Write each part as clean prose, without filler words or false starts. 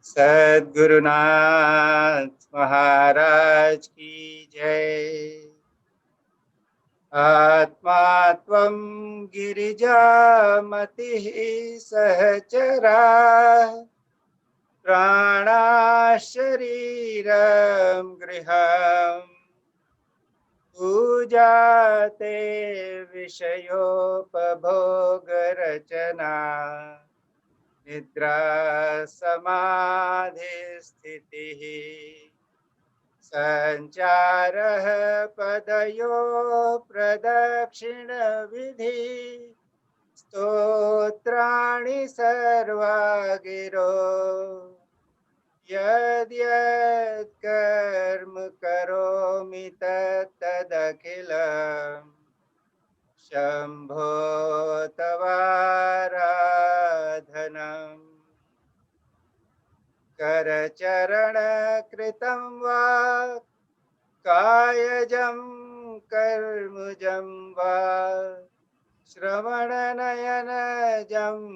सद्गुरुनाथ महाराज की जय। आत्मा त्वं गिरिजामतिः सहचरा, प्राणा शरीरं गृहम् पूजाते विषयोपभोगरचना, निद्रा समाधि स्थितिः संचारः पदयो प्रदक्षिण विधि, स्तोत्राणि सर्वा गिरो यद्यत् कर्म करोमि तदखिलम् शम्भो तवाराधनम्। करचरण कृतं वा कायजं कर्मजं वा श्रवणनयनजं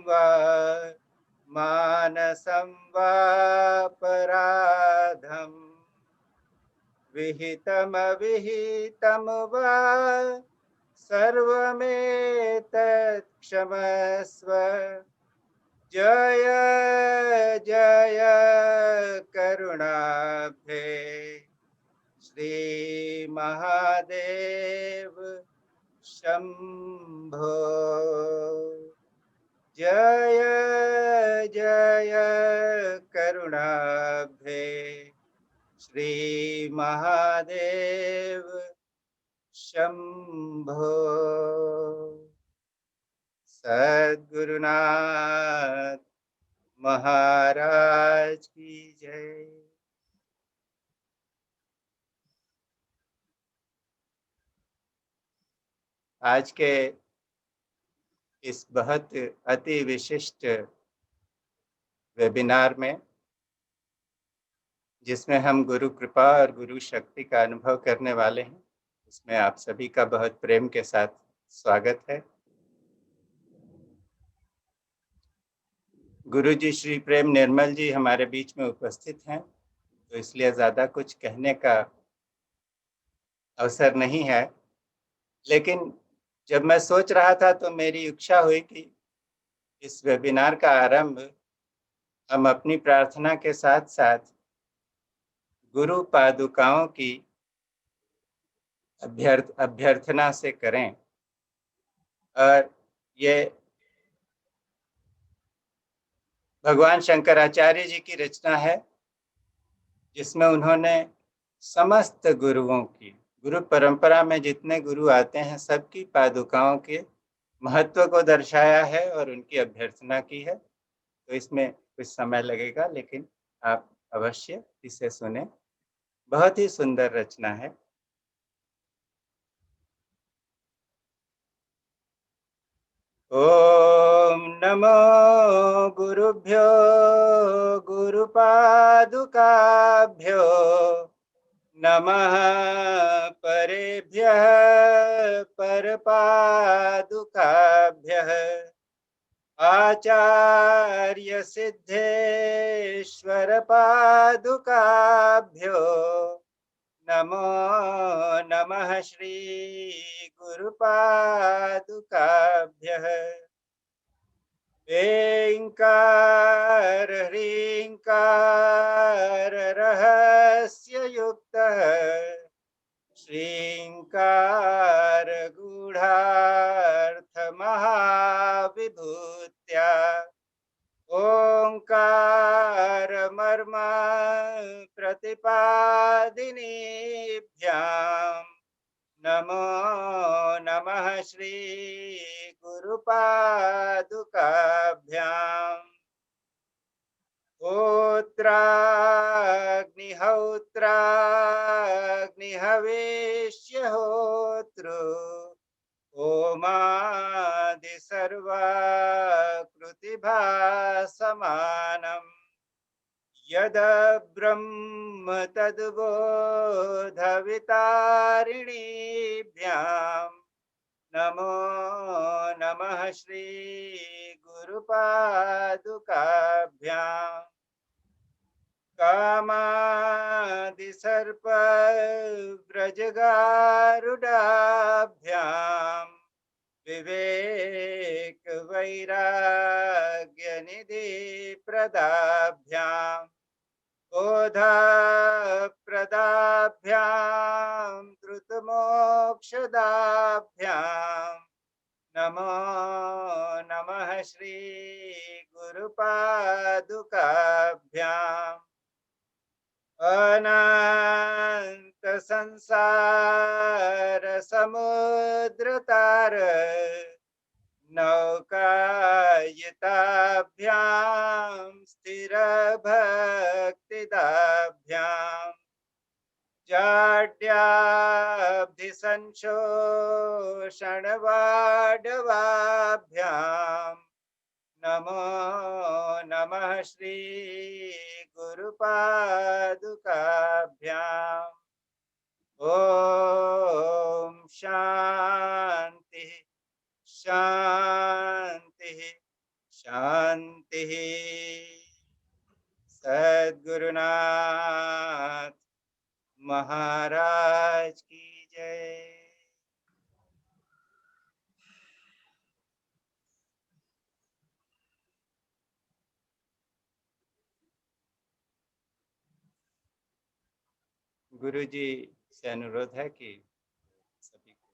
वा मानसं वापराधं विहितमविहितं वा सर्वमेतत् क्षमस्व। जय जय करुणाब्धे श्री महादेव शंभो। जय जय करुणाब्धे श्री महादेव शंभो। सद्गुरुनाथ महाराज की जय। आज के इस बहुत अति विशिष्ट वेबिनार में, जिसमें हम गुरु कृपा और गुरु शक्ति का अनुभव करने वाले हैं, इसमें आप सभी का बहुत प्रेम के साथ स्वागत है। गुरु जी श्री प्रेम निर्मल जी हमारे बीच में उपस्थित हैं, तो इसलिए ज़्यादा कुछ कहने का अवसर नहीं है। लेकिन जब मैं सोच रहा था तो मेरी इच्छा हुई कि इस वेबिनार का आरंभ हम अपनी प्रार्थना के साथ साथ गुरु पादुकाओं की अभ्यर्थना से करें। और ये भगवान शंकराचार्य जी की रचना है, जिसमें उन्होंने समस्त गुरुओं की, गुरु परंपरा में जितने गुरु आते हैं सबकी पादुकाओं के महत्व को दर्शाया है और उनकी अभ्यर्थना की है। तो इसमें कुछ समय लगेगा, लेकिन आप अवश्य इसे सुने। बहुत ही सुंदर रचना है। ओम नमो गुरुभ्यो गुरुपादुकाभ्यो नमः। परेभ्यः परपादुकाभ्यः आचार्य सिद्धेश्वर पादुकाभ्यो नमो नमः। श्री गुरुपादुकाभ्यः ऐंकार ह्रींकार रहस्य युक्तः श्रींकार गूढ़ार्थ महाविभूत्या ओंकार मर्म प्रतिपादिनीभ्यां नमो नमः। श्री गुरुपादुकाभ्यां होत्राग्निहविष्यहोत्रु ओमादि सर्वाकृतिभासमानम् यद ब्रह्म तद्बोधवितारिणीभ्यां नमो नमः। श्री गुरुपादुकाभ्यां कामादिसर्प व्रजगारुडाभ्याम विवेक वैराग्य निधि प्रदाभ्याम बोध प्रदाभ्याम द्रुतमोक्षदाभ्याम नमो नमः श्री गुरुपादुकाभ्याम अनंत संसार समुद्र तार नौकायिताभ्याम स्थिर भक्तिदाभ्याम जाड्याब्धि संशोषण वाडवाभ्याम नमो नमः श्री गुरुपादुकाभ्याम ओम शांति शांति शांति। सद्गुरुनाथ महाराज की जय। गुरु जी से अनुरोध है कि सभी को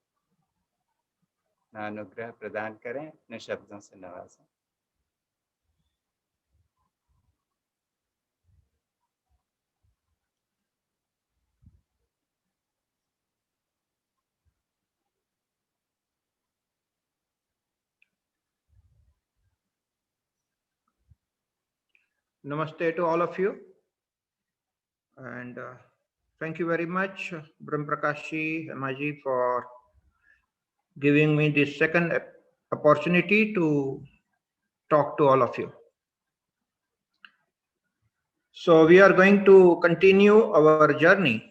अनुग्रह प्रदान करें, अपने शब्दों से नवाजें। Namaste to all of you, and thank you very much, Brahm Prakashi Hemaji, for giving me this second opportunity to talk to all of you. So we are going to continue our journey.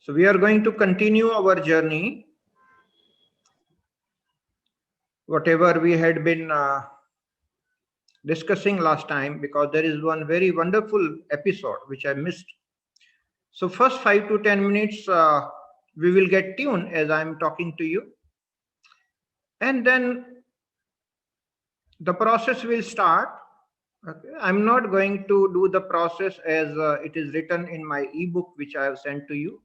So we are going to continue our journey, whatever we had been discussing last time, because there is one very wonderful episode which I missed. So first 5 to 10 minutes, we will get tuned as I'm talking to you. And then the process will start. Okay. I'm not going to do the process as it is written in my ebook, which I have sent to you.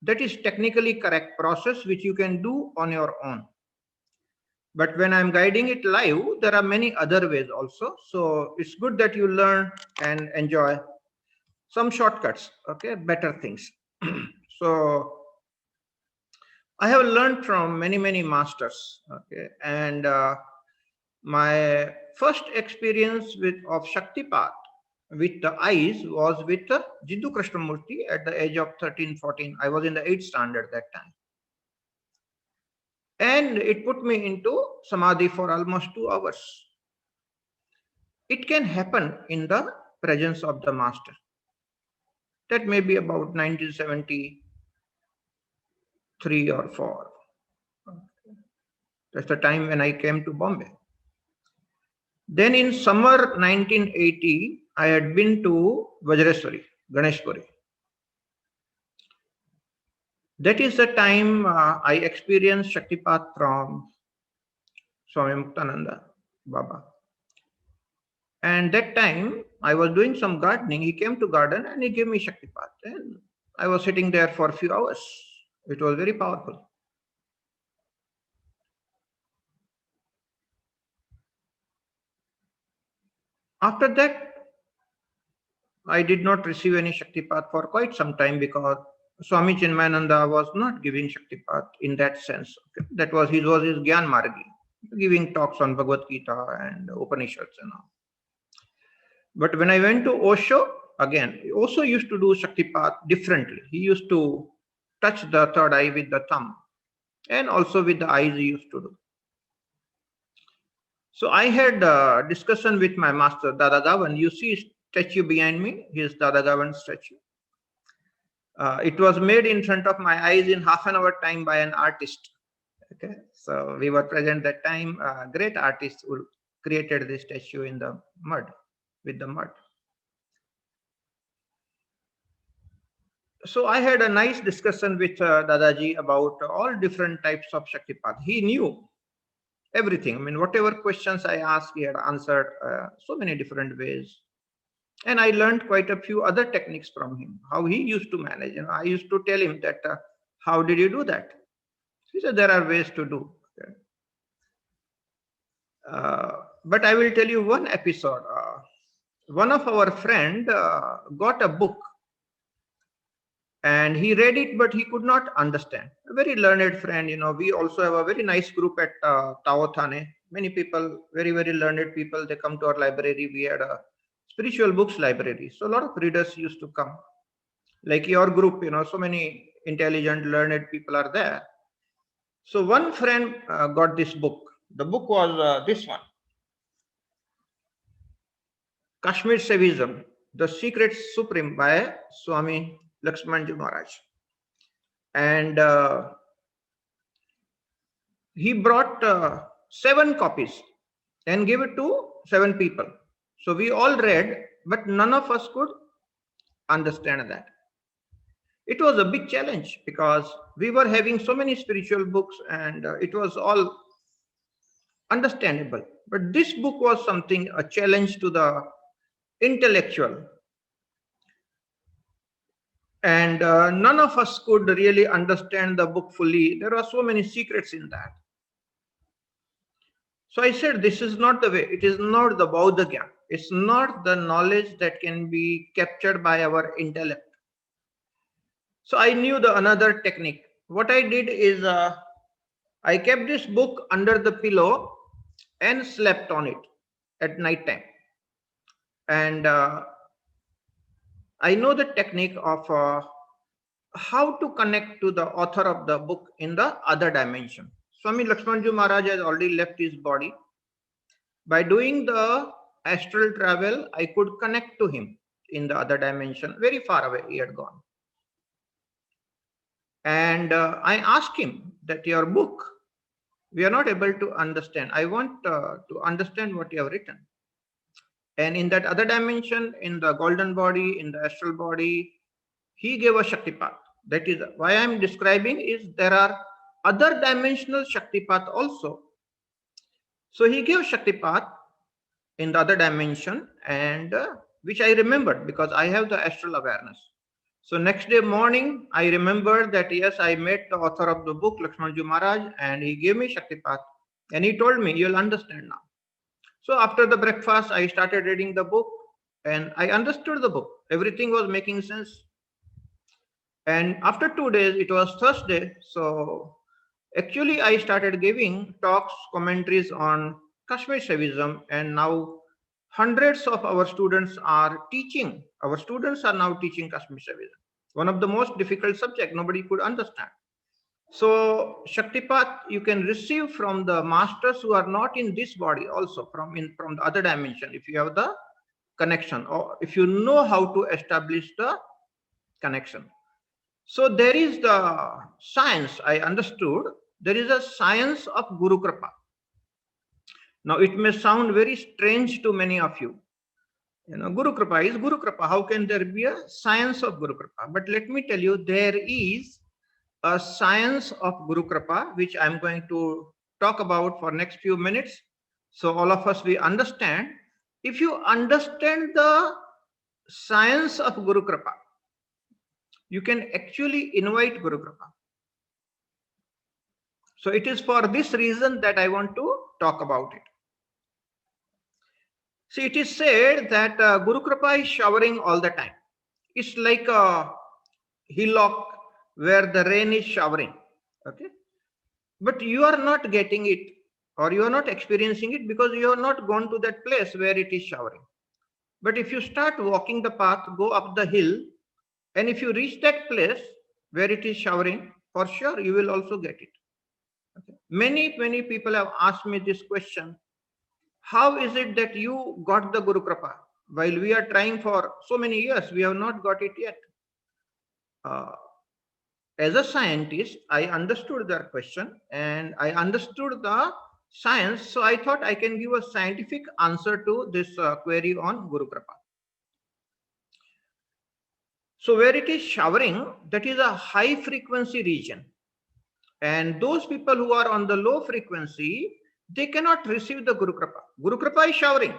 That is technically correct process, which you can do on your own. But when I'm guiding it live, there are many other ways also. So it's good that you learn and enjoy some shortcuts, okay, better things. So I have learned from many masters, okay, and my first experience of Shaktipat with the eyes was with Jiddu Krishnamurti at the age of 13-14. I was in the 8th standard that time. And it put me into Samadhi for almost 2 hours. It can happen in the presence of the master. That may be about 1973 or 4. That's the time when I came to Bombay. Then in summer 1980, I had been to Vajreshwari, Ganeshpuri. That is the time I experienced Shaktipat from Swami Muktananda Baba. And that time I was doing some gardening. He came to garden and he gave me Shaktipat. And I was sitting there for a few hours. It was very powerful. After that, I did not receive any Shaktipat for quite some time because Swami Chinmayananda was not giving Shaktipat in that sense. Okay? That was his Gyan Margi, giving talks on Bhagavad Gita and Upanishads and all. But when I went to Osho, again, he also used to do Shaktipat differently. He used to touch the third eye with the thumb and also with the eyes he used to do. So I had a discussion with my master, Dada Gavan. You see statue behind me, his Dada Gavan statue. It was made in front of my eyes in half an hour time by an artist. Okay, so we were present that time. Great artists who created this statue in the mud, with the mud. So I had a nice discussion with Dadaji about all different types of Shaktipat. He knew everything. I mean, whatever questions I asked, he had answered so many different ways. And I learned quite a few other techniques from him, how he used to manage. You know, I used to tell him that, how did you do that? He said, there are ways to do. Okay. But I will tell you one episode. One of our friend got a book and he read it, but he could not understand. A very learned friend, you know, we also have a very nice group at Tao Thane. Many people, very, very learned people, they come to our library. We had a spiritual books library. So a lot of readers used to come. Like your group, you know, so many intelligent, learned people are there. So one friend got this book. The book was this one. Kashmir Shaivism, The Secret Supreme by Swami Lakshmanji Maharaj. And he brought 7 copies and gave it to 7 people. So we all read, but none of us could understand that. It was a big challenge because we were having so many spiritual books and it was all understandable. But this book was something, a challenge to the intellectual. And none of us could really understand the book fully. There are so many secrets in that. So I said, this is not the way. It is not the Bauddha Gyan. It's not the knowledge that can be captured by our intellect. So I knew the another technique. What I did is I kept this book under the pillow and slept on it at night time. And I know the technique of how to connect to the author of the book in the other dimension. Swami Lakshmanji Maharaj has already left his body. By doing the astral travel, I could connect to him in the other dimension. Very far away he had gone. And I asked him that your book, we are not able to understand. I want to understand what you have written. And in that other dimension, in the golden body, in the astral body, he gave a Shaktipat. That is why I am describing is there are other dimensional Shaktipat also. So he gave Shaktipat in the other dimension, and which I remembered because I have the astral awareness. So next day morning, I remembered that yes, I met the author of the book, Lakshmanji Maharaj, and he gave me Shaktipat. And he told me, you'll understand now. So after the breakfast, I started reading the book and I understood the book. Everything was making sense. And after 2 days, it was Thursday. So actually, I started giving talks, commentaries on Kashmir Shaivism, and now hundreds of our students are teaching. Our students are now teaching Kashmir Shaivism. One of the most difficult subjects nobody could understand. So Shaktipat you can receive from the masters who are not in this body, also from the other dimension, if you have the connection or if you know how to establish the connection. So there is the science, I understood, there is a science of Guru Kripa. Now it may sound very strange to many of you. You know, Guru Kripa is Guru Kripa. How can there be a science of Guru Kripa? But let me tell you, there is a science of Guru Kripa, which I'm going to talk about for next few minutes. So all of us, we understand. If you understand the science of Guru Kripa, you can actually invite Guru Kripa. So it is for this reason that I want to talk about it. See, it is said that Guru Kripa is showering all the time. It's like a hillock where the rain is showering. Okay, but you are not getting it or you are not experiencing it because you have not gone to that place where it is showering. But if you start walking the path, go up the hill, and if you reach that place where it is showering, for sure you will also get it. Okay. Many people have asked me this question: how is it that you got the Guru Kripa while we are trying for so many years? We have not got it yet. as a scientist, I understood their question and I understood the science. So I thought I can give a scientific answer to this query on Guru Kripa. So where it is showering, that is a high frequency region. And those people who are on the low frequency, they cannot receive the Guru Kripa. Guru Kripa is showering,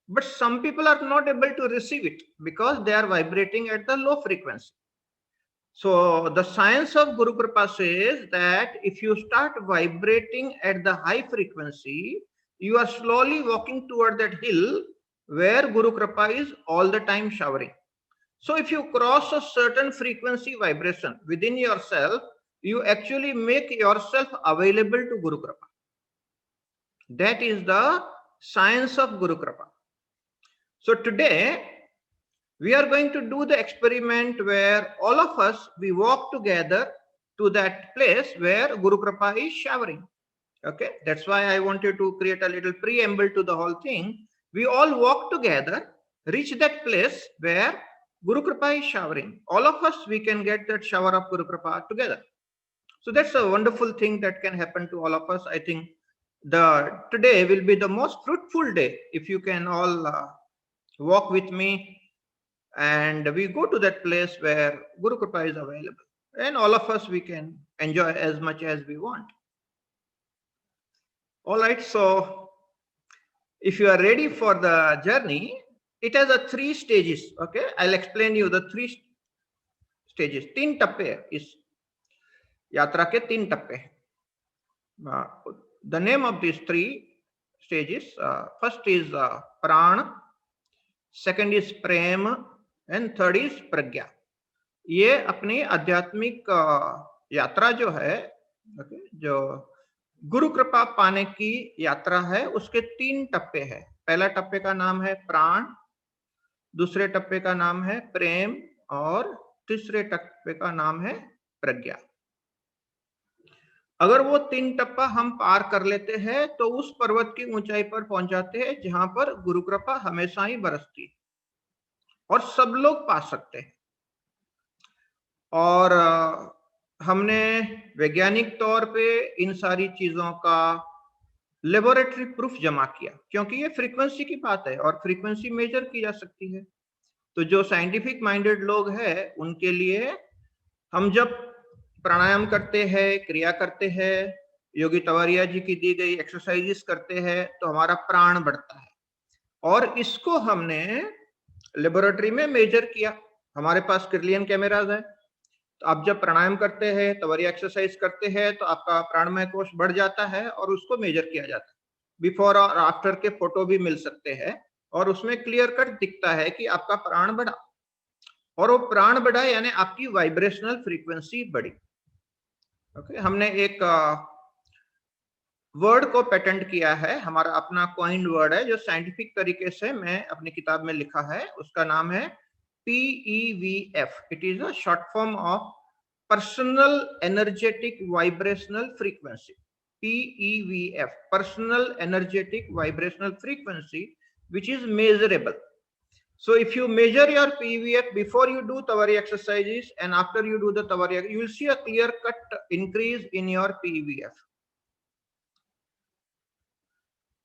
but some people are not able to receive it because they are vibrating at the low frequency. So the science of Guru Kripa says that if you start vibrating at the high frequency, you are slowly walking toward that hill where Guru Kripa is all the time showering. So if you cross a certain frequency vibration within yourself, you actually make yourself available to Guru Kripa. That is the science of Guru Kripa. So today, we are going to do the experiment where all of us, we walk together to that place where Guru Kripa is showering. Okay, that's why I wanted to create a little preamble to the whole thing. We all walk together, reach that place where Guru Kripa is showering. All of us, we can get that shower of Guru Kripa together. So that's a wonderful thing that can happen to all of us. I think today will be the most fruitful day if you can all walk with me and we go to that place where Guru Kripa is available, and all of us, we can enjoy as much as we want. All right, so if you are ready for the journey, it has a 3 stages. Okay, I'll explain you the 3 stages. 3 tappe is yatra ke 3 tappe. The name of these 3 stages, first is pran, second is prem, and third is pragya. ये अपनी आध्यात्मिक यात्रा जो है, जो गुरु कृपा पाने की यात्रा है, उसके 3 टप्पे हैं. पहला टप्पे का नाम है प्राण, दूसरे टप्पे का नाम है प्रेम और तीसरे टप्पे का नाम है प्रज्ञा. अगर वो 3 टप्पा हम पार कर लेते हैं तो उस पर्वत की ऊंचाई पर पहुंच जाते हैं जहां पर गुरु कृपा हमेशा ही बरसती है और सब लोग पा सकते हैं. और हमने वैज्ञानिक तौर पे इन सारी चीजों का लेबोरेटरी प्रूफ जमा किया, क्योंकि ये फ्रीक्वेंसी की बात है और फ्रीक्वेंसी मेजर की जा सकती है. तो जो साइंटिफिक माइंडेड लोग हैं उनके लिए हम जब प्राणायाम करते हैं, क्रिया करते हैं, योगी तवरिया जी की दी गई एक्सरसाइजेस करते हैं, तो हमारा प्राण बढ़ता है. और इसको हमने लेबोरेटरी में मेजर किया. हमारे पास क्रिलियन कैमराज है. तो आप जब प्राणायाम करते हैं, तवरिया एक्सरसाइज करते हैं, तो आपका प्राणमय कोश बढ़ जाता है और उसको मेजर किया जाता है. बिफोर और आफ्टर के फोटो भी मिल सकते हैं और उसमें क्लियर कट दिखता है कि आपका प्राण बढ़ा. और वो प्राण बढ़ा यानी आपकी वाइब्रेशनल फ्रीक्वेंसी बढ़ी. ओके, हमने एक वर्ड को पेटेंट किया है, हमारा अपना कॉइन्ड वर्ड है जो साइंटिफिक तरीके से मैं अपनी किताब में लिखा है. उसका नाम है PEVF. It is a short form of personal energetic vibrational frequency. PEVF, personal energetic vibrational frequency, which is measurable. So if you measure your PEVF before you do Tawariya exercises and after you do the Tawariya, you will see a clear cut increase in your PEVF.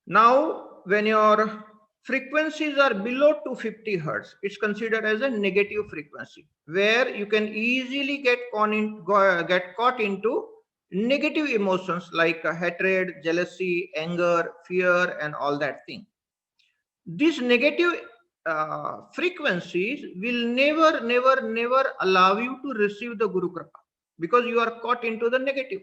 Now, when your frequencies are below 250 Hertz, it's considered as a negative frequency, where you can easily get caught into negative emotions like hatred, jealousy, anger, fear, and all that thing. These negative frequencies will never allow you to receive the Guru Kripa because you are caught into the negative.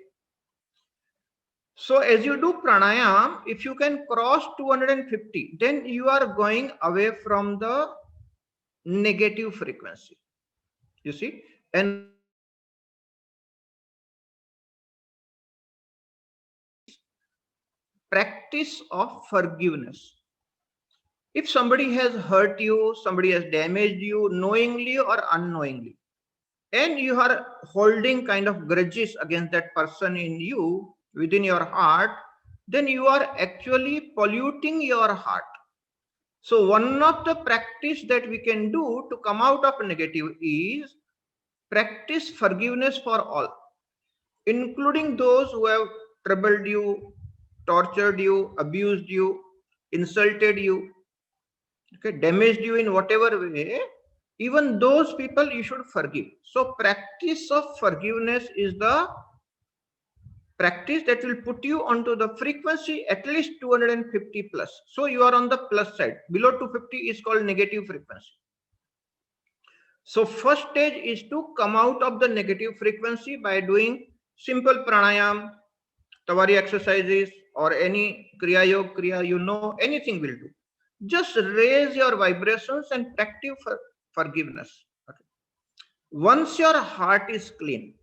So as you do pranayam, if you can cross 250, then you are going away from the negative frequency. You see, and practice of forgiveness. If somebody has hurt you, somebody has damaged you knowingly or unknowingly, and you are holding kind of grudges against that person in you, within your heart, then you are actually polluting your heart. So one of the practice that we can do to come out of negative is Practice forgiveness for all, including those who have troubled you, tortured you, abused you, insulted you, okay, damaged you in whatever way. Even those people you should forgive. So practice of forgiveness is the practice that will put you onto the frequency at least 250 plus. So you are on the plus side. Below 250 is called negative frequency. So first stage is to come out of the negative frequency by doing simple pranayam, Tavari exercises, or any Kriya Yoga, Kriya, anything will do. Just raise your vibrations and practice forgiveness. Okay. Once your heart is clean,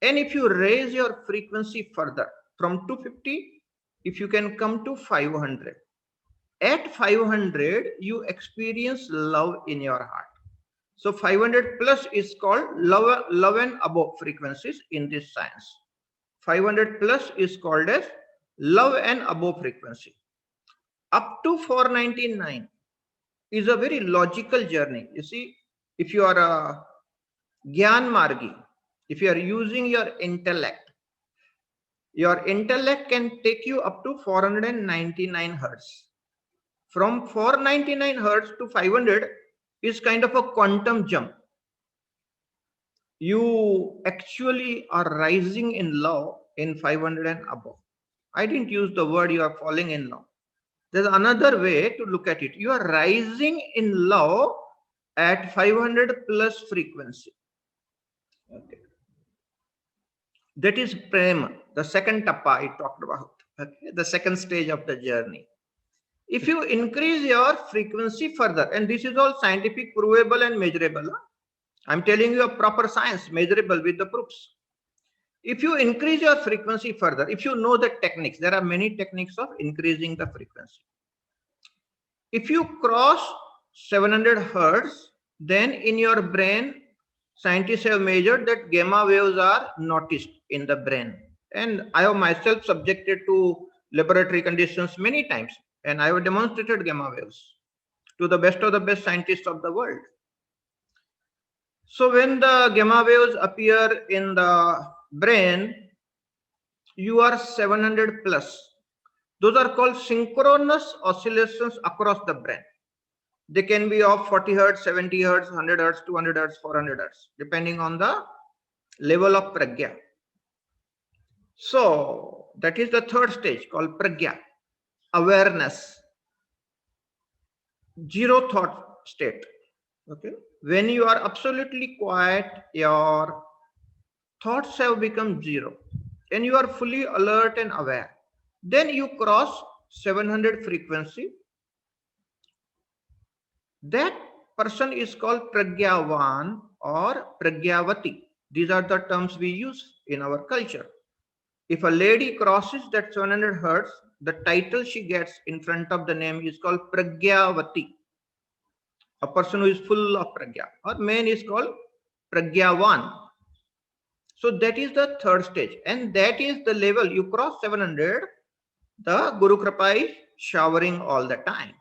and if you raise your frequency further from 250, if you can come to 500, at 500, you experience love in your heart. So 500 plus is called love and above frequencies in this science. 500 plus is called as love and above frequency. Up to 499 is a very logical journey. You see, if you are a Gyan Margi, if you are using your intellect can take you up to 499 hertz. From 499 hertz to 500 is kind of a quantum jump. You actually are rising in love in 500 and above. I didn't use the word you are falling in love. There's another way to look at it. You are rising in love at 500 plus frequency. Okay. That is prema, the second tappa I talked about. Okay. The second stage of the journey. If you increase your frequency further, and this is all scientific, provable and measurable. I'm telling you a proper science, measurable with the proofs. If you increase your frequency further, if you know the techniques, there are many techniques of increasing the frequency. If you cross 700 hertz, then in your brain, scientists have measured that gamma waves are noticed in the brain. And I have myself subjected to laboratory conditions many times, and I have demonstrated gamma waves to the best of the best scientists of the world. So when the gamma waves appear in the brain, you are 700 plus. Those are called synchronous oscillations across the brain. They can be of 40 hertz, 70 hertz, 100 hertz, 200 hertz, 400 hertz, depending on the level of pragya. So that is the third stage called pragya, awareness, zero thought state. Okay. When you are absolutely quiet, your thoughts have become zero and you are fully alert and aware. Then you cross 700 frequency. That person is called Pragyavan or Pragyavati. These are the terms we use in our culture. If a lady crosses that 700 hertz, the title she gets in front of the name is called Pragyavati. A person who is full of pragya, or man is called Pragyavan. So that is the third stage, and that is the level. You cross 700, the Guru Kripa is showering all the time.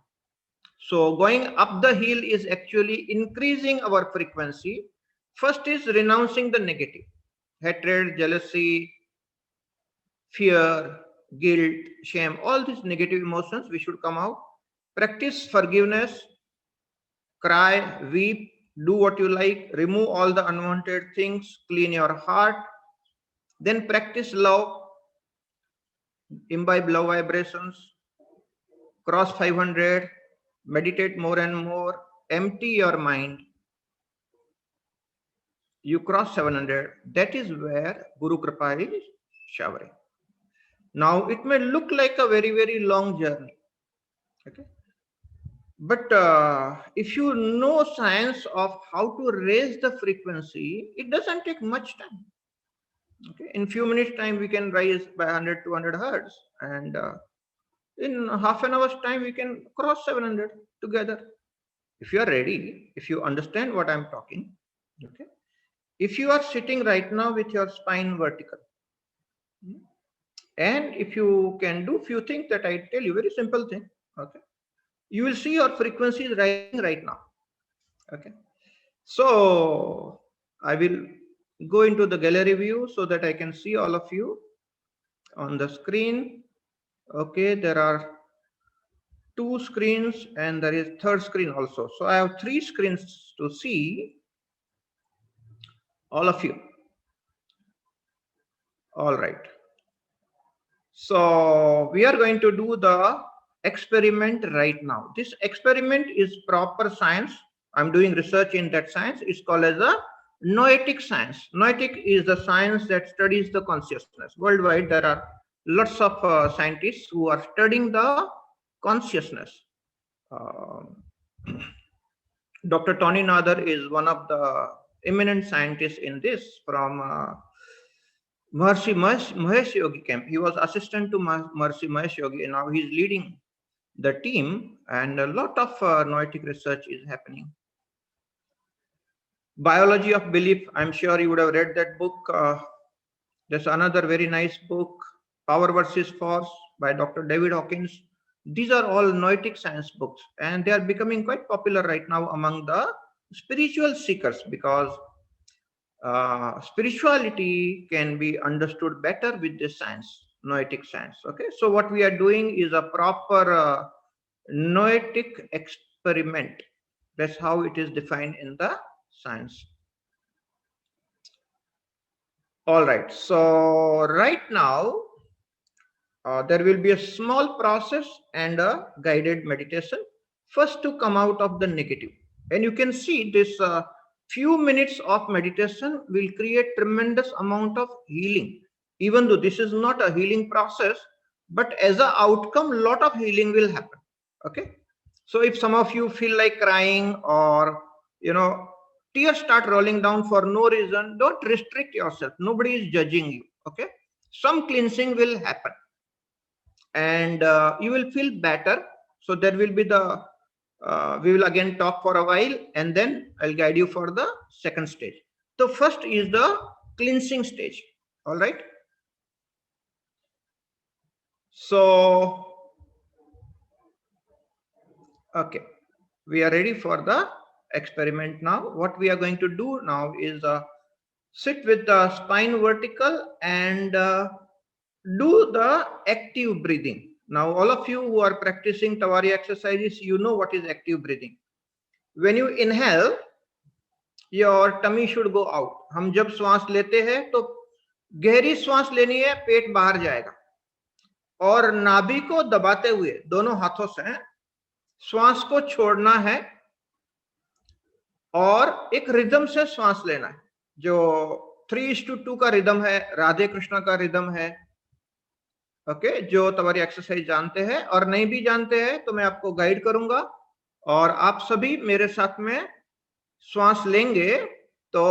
So going up the hill is actually increasing our frequency. First is renouncing the negative, hatred, jealousy, fear, guilt, shame, all these negative emotions we should come out. Practice forgiveness, cry, weep, do what you like, remove all the unwanted things, clean your heart. Then practice love, imbibe love vibrations, cross 500, meditate more and more, empty your mind. You cross 700, that is where Guru Kripa is showering. Now it may look like a very, very long journey. Okay. But if you know science of how to raise the frequency, it doesn't take much time. Okay. In few minutes time, we can rise by 100, 200 hertz. And in half an hour's time, we can cross 700 together. If you are ready, if you understand what I'm talking, okay. If you are sitting right now with your spine vertical, and if you can do few things that I tell you, very simple thing, okay, you will see your frequency is rising right now. Okay, so I will go into the gallery view so that I can see all of you on the screen. Okay, there are 2 screens and there is third screen also. So I have 3 screens to see all of you. All right. So we are going to do the experiment right now. This experiment is proper science. I'm doing research in that science. It's called as a noetic science. Noetic is the science that studies the consciousness. Worldwide, there are lots of scientists who are studying the consciousness. Dr. Tony Nader is one of the eminent scientists in this from Maharishi Mahesh Yogi camp. He was assistant to Maharishi Mahesh Yogi, and now he's leading the team, and a lot of noetic research is happening. Biology of Belief, I'm sure you would have read that book. There's another very nice book, Power versus Force by Dr. David Hawkins. These are all noetic science books, and they are becoming quite popular right now among the spiritual seekers because spirituality can be understood better with this science, noetic science. Okay, so what we are doing is a proper noetic experiment. That's how it is defined in the science. All right, so right now there will be a small process and a guided meditation. First, to come out of the negative, and you can see this few minutes of meditation will create tremendous amount of healing. Even though this is not a healing process, but as an outcome, lot of healing will happen. Okay, so if some of you feel like crying or tears start rolling down for no reason, don't restrict yourself. Nobody is judging you. Okay, some cleansing will happen and you will feel better. So there will be the we will again talk for a while and then I'll guide you for the second stage. So first is the cleansing stage. All right, so okay, we are ready for the experiment now. What we are going to do now is sit with the spine vertical and do the active breathing. Now, all of you who are practicing Tawari exercises, you know what is active breathing. When you inhale, your tummy should go out. हम जब श्वास लेते हैं तो गहरी श्वास लेनी है, पेट बाहर जाएगा और नाभि को दबाते हुए दोनों हाथों से श्वास को छोड़ना है और एक रिदम से श्वास लेना है. जो 3:2 का रिदम है, राधे कृष्ण का रिदम है. ओके, जो तवारी एक्सरसाइज जानते हैं और नहीं भी जानते हैं तो मैं आपको गाइड करूंगा और आप सभी मेरे साथ में श्वास लेंगे तो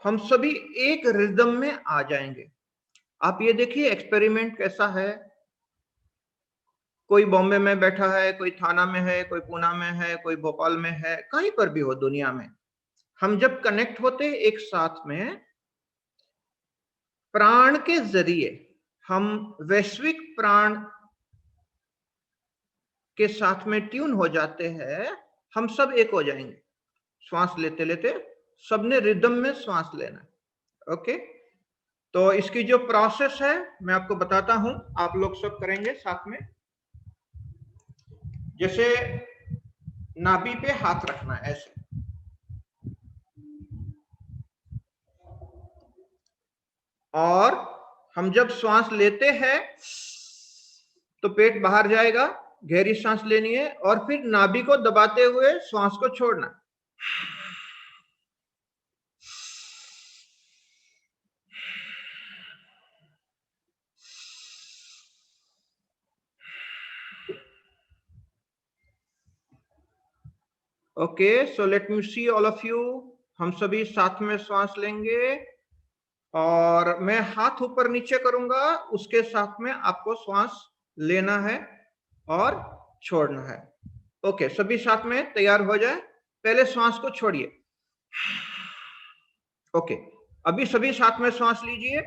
हम सभी एक रिदम में आ जाएंगे. आप ये देखिए एक्सपेरिमेंट कैसा है. कोई बॉम्बे में बैठा है, कोई थाना में है, कोई पूना में है, कोई भोपाल में है, कहीं पर भी हो दुनिया में, हम जब कनेक्ट होते एक साथ में प्राण के जरिए, हम वैश्विक प्राण के साथ में ट्यून हो जाते हैं, हम सब एक हो जाएंगे. श्वास लेते लेते सबने रिदम में श्वास लेना. ओके, तो इसकी जो प्रोसेस है मैं आपको बताता हूं, आप लोग सब करेंगे साथ में. जैसे नाभि पे हाथ रखना है ऐसे, और हम जब श्वास लेते हैं तो पेट बाहर जाएगा, गहरी सांस लेनी है और फिर नाभि को दबाते हुए श्वास को छोड़ना. Okay, so let me see all of you. हम सभी साथ में श्वास लेंगे और मैं हाथ ऊपर नीचे करूंगा, उसके साथ में आपको श्वास लेना है और छोड़ना है. ओके, सभी साथ में तैयार हो जाए. पहले श्वास को छोड़िए. ओके, अभी सभी साथ में श्वास लीजिए.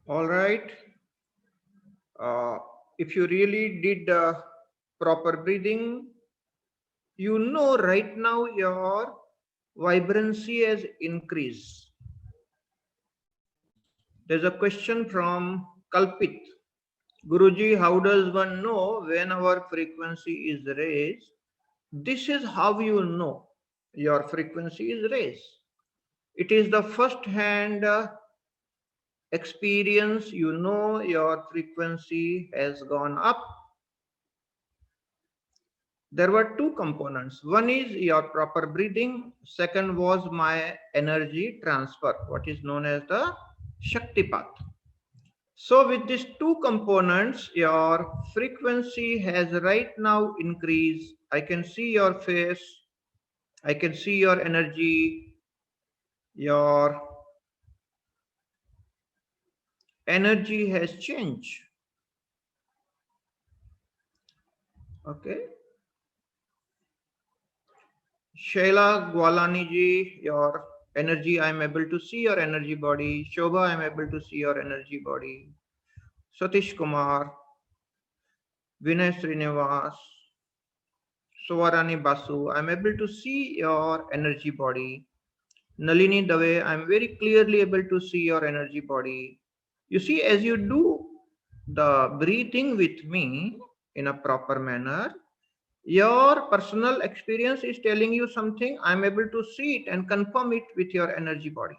All right. If you really did proper breathing, you know right now your vibrancy has increased. There's a question from Kalpit. Guruji, how does one know when our frequency is raised? This is how you know your frequency is raised. It is the first hand experience, you know your frequency has gone up. There were two components. One is your proper breathing. Second was my energy transfer, what is known as the Shaktipat. So with these two components, your frequency has right now increased. I can see your face. I can see your energy. Your energy has changed. Okay. Shaila Gwalani ji, your energy, I'm able to see your energy body. Shobha, I'm able to see your energy body. Satish Kumar, Vinay Srinivas, Swarani Basu, I'm able to see your energy body. Nalini Dave, I'm very clearly able to see your energy body. You see, as you do the breathing with me in a proper manner, your personal experience is telling you something. I'm able to see it and confirm it with your energy body.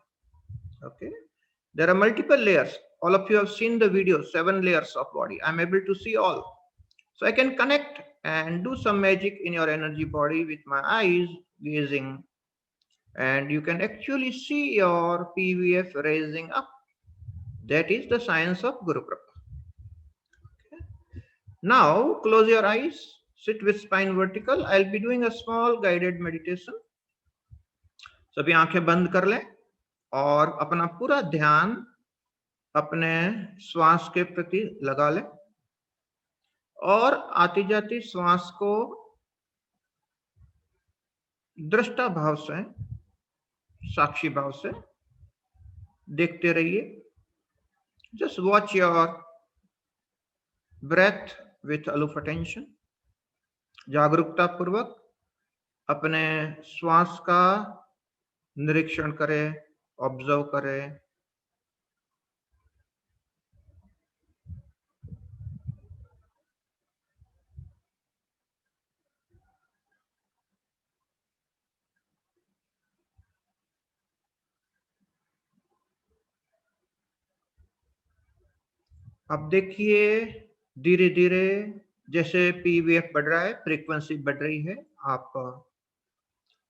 Okay. There are multiple layers. All of you have seen the video, 7 layers of body. I'm able to see all. So I can connect and do some magic in your energy body with my eyes gazing. And you can actually see your PVF raising up. That is the science of Guru Kripa. Okay. Now close your eyes, sit with spine vertical. I'll be doing a small guided meditation. सभी आंखें बंद कर लें और अपना पूरा ध्यान अपने श्वास के प्रति लगा लें और आती जाती श्वास को दृष्टा भाव से, साक्षी भाव से देखते रहिए. Just watch your breath with aloof attention. जागरूकता पूर्वक अपने श्वास का निरीक्षण करें, ऑब्जर्व करें. अब देखिए धीरे धीरे जैसे पीवीएफ बढ़ रहा है, फ्रीक्वेंसी बढ़ रही है, आप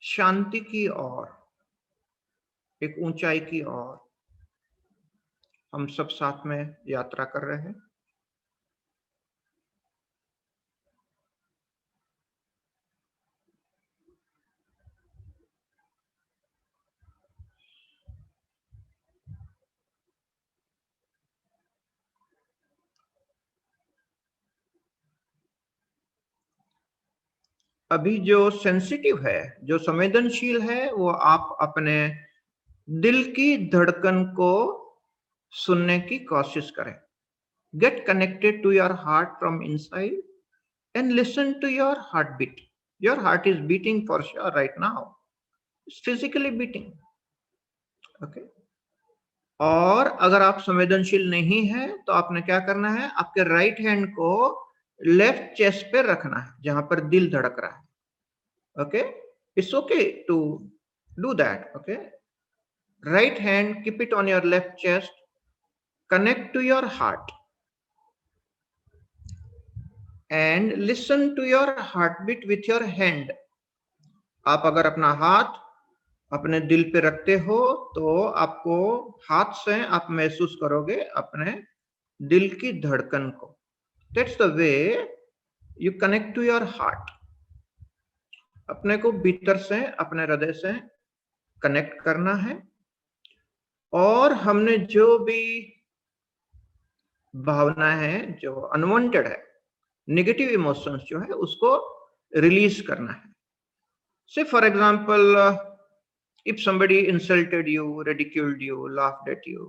शांति की ओर, एक ऊंचाई की ओर हम सब साथ में यात्रा कर रहे हैं. अभी जो सेंसिटिव है, जो संवेदनशील है, वो आप अपने दिल की धड़कन को सुनने की कोशिश करें. Get connected to your heart from inside and listen to your heartbeat. Your heart is beating for sure right now. It's physically beating. Okay. और अगर आप संवेदनशील नहीं है तो आपने क्या करना है, आपके राइट हैंड को लेफ्ट चेस्ट पे रखना है जहां पर दिल धड़क रहा है. Okay, it's okay to do that. Okay, right hand keep it on your left chest, connect to your heart and listen to your heartbeat with your hand. आप अगर अपना हाथ अपने दिल पे रखते हो तो आपको हाथ से आप महसूस करोगे अपने दिल की धड़कन को. That's the way you connect to your heart. अपने को भीतर से, अपने हृदय से कनेक्ट करना है और हमने जो भी भावना है, जो अनवांटेड है, नेगेटिव इमोशंस जो है, उसको रिलीज करना है. से for example, if somebody insulted you, ridiculed you, laughed at you,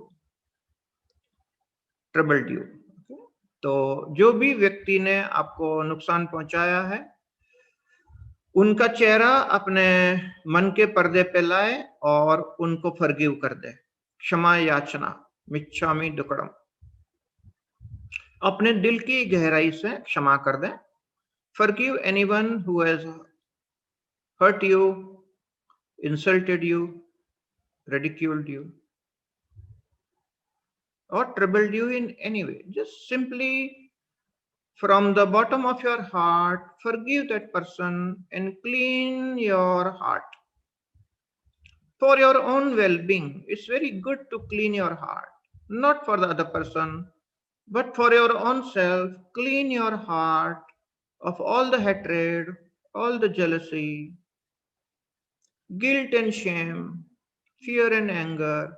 troubled you. Okay? तो जो भी व्यक्ति ने आपको नुकसान पहुंचाया है, उनका चेहरा अपने मन के पर्दे पे लाए और उनको फॉरगिव कर दे। क्षमा याचना, मिच्छामि दुक्कडम। अपने दिल की गहराई से क्षमा कर दें। Forgive anyone who has hurt you, insulted you, ridiculed you, or troubled you in any way. Just simply from the bottom of your heart, forgive that person and clean your heart. For your own well-being, it's very good to clean your heart, not for the other person, but for your own self. Clean your heart of all the hatred, all the jealousy, guilt and shame, fear and anger.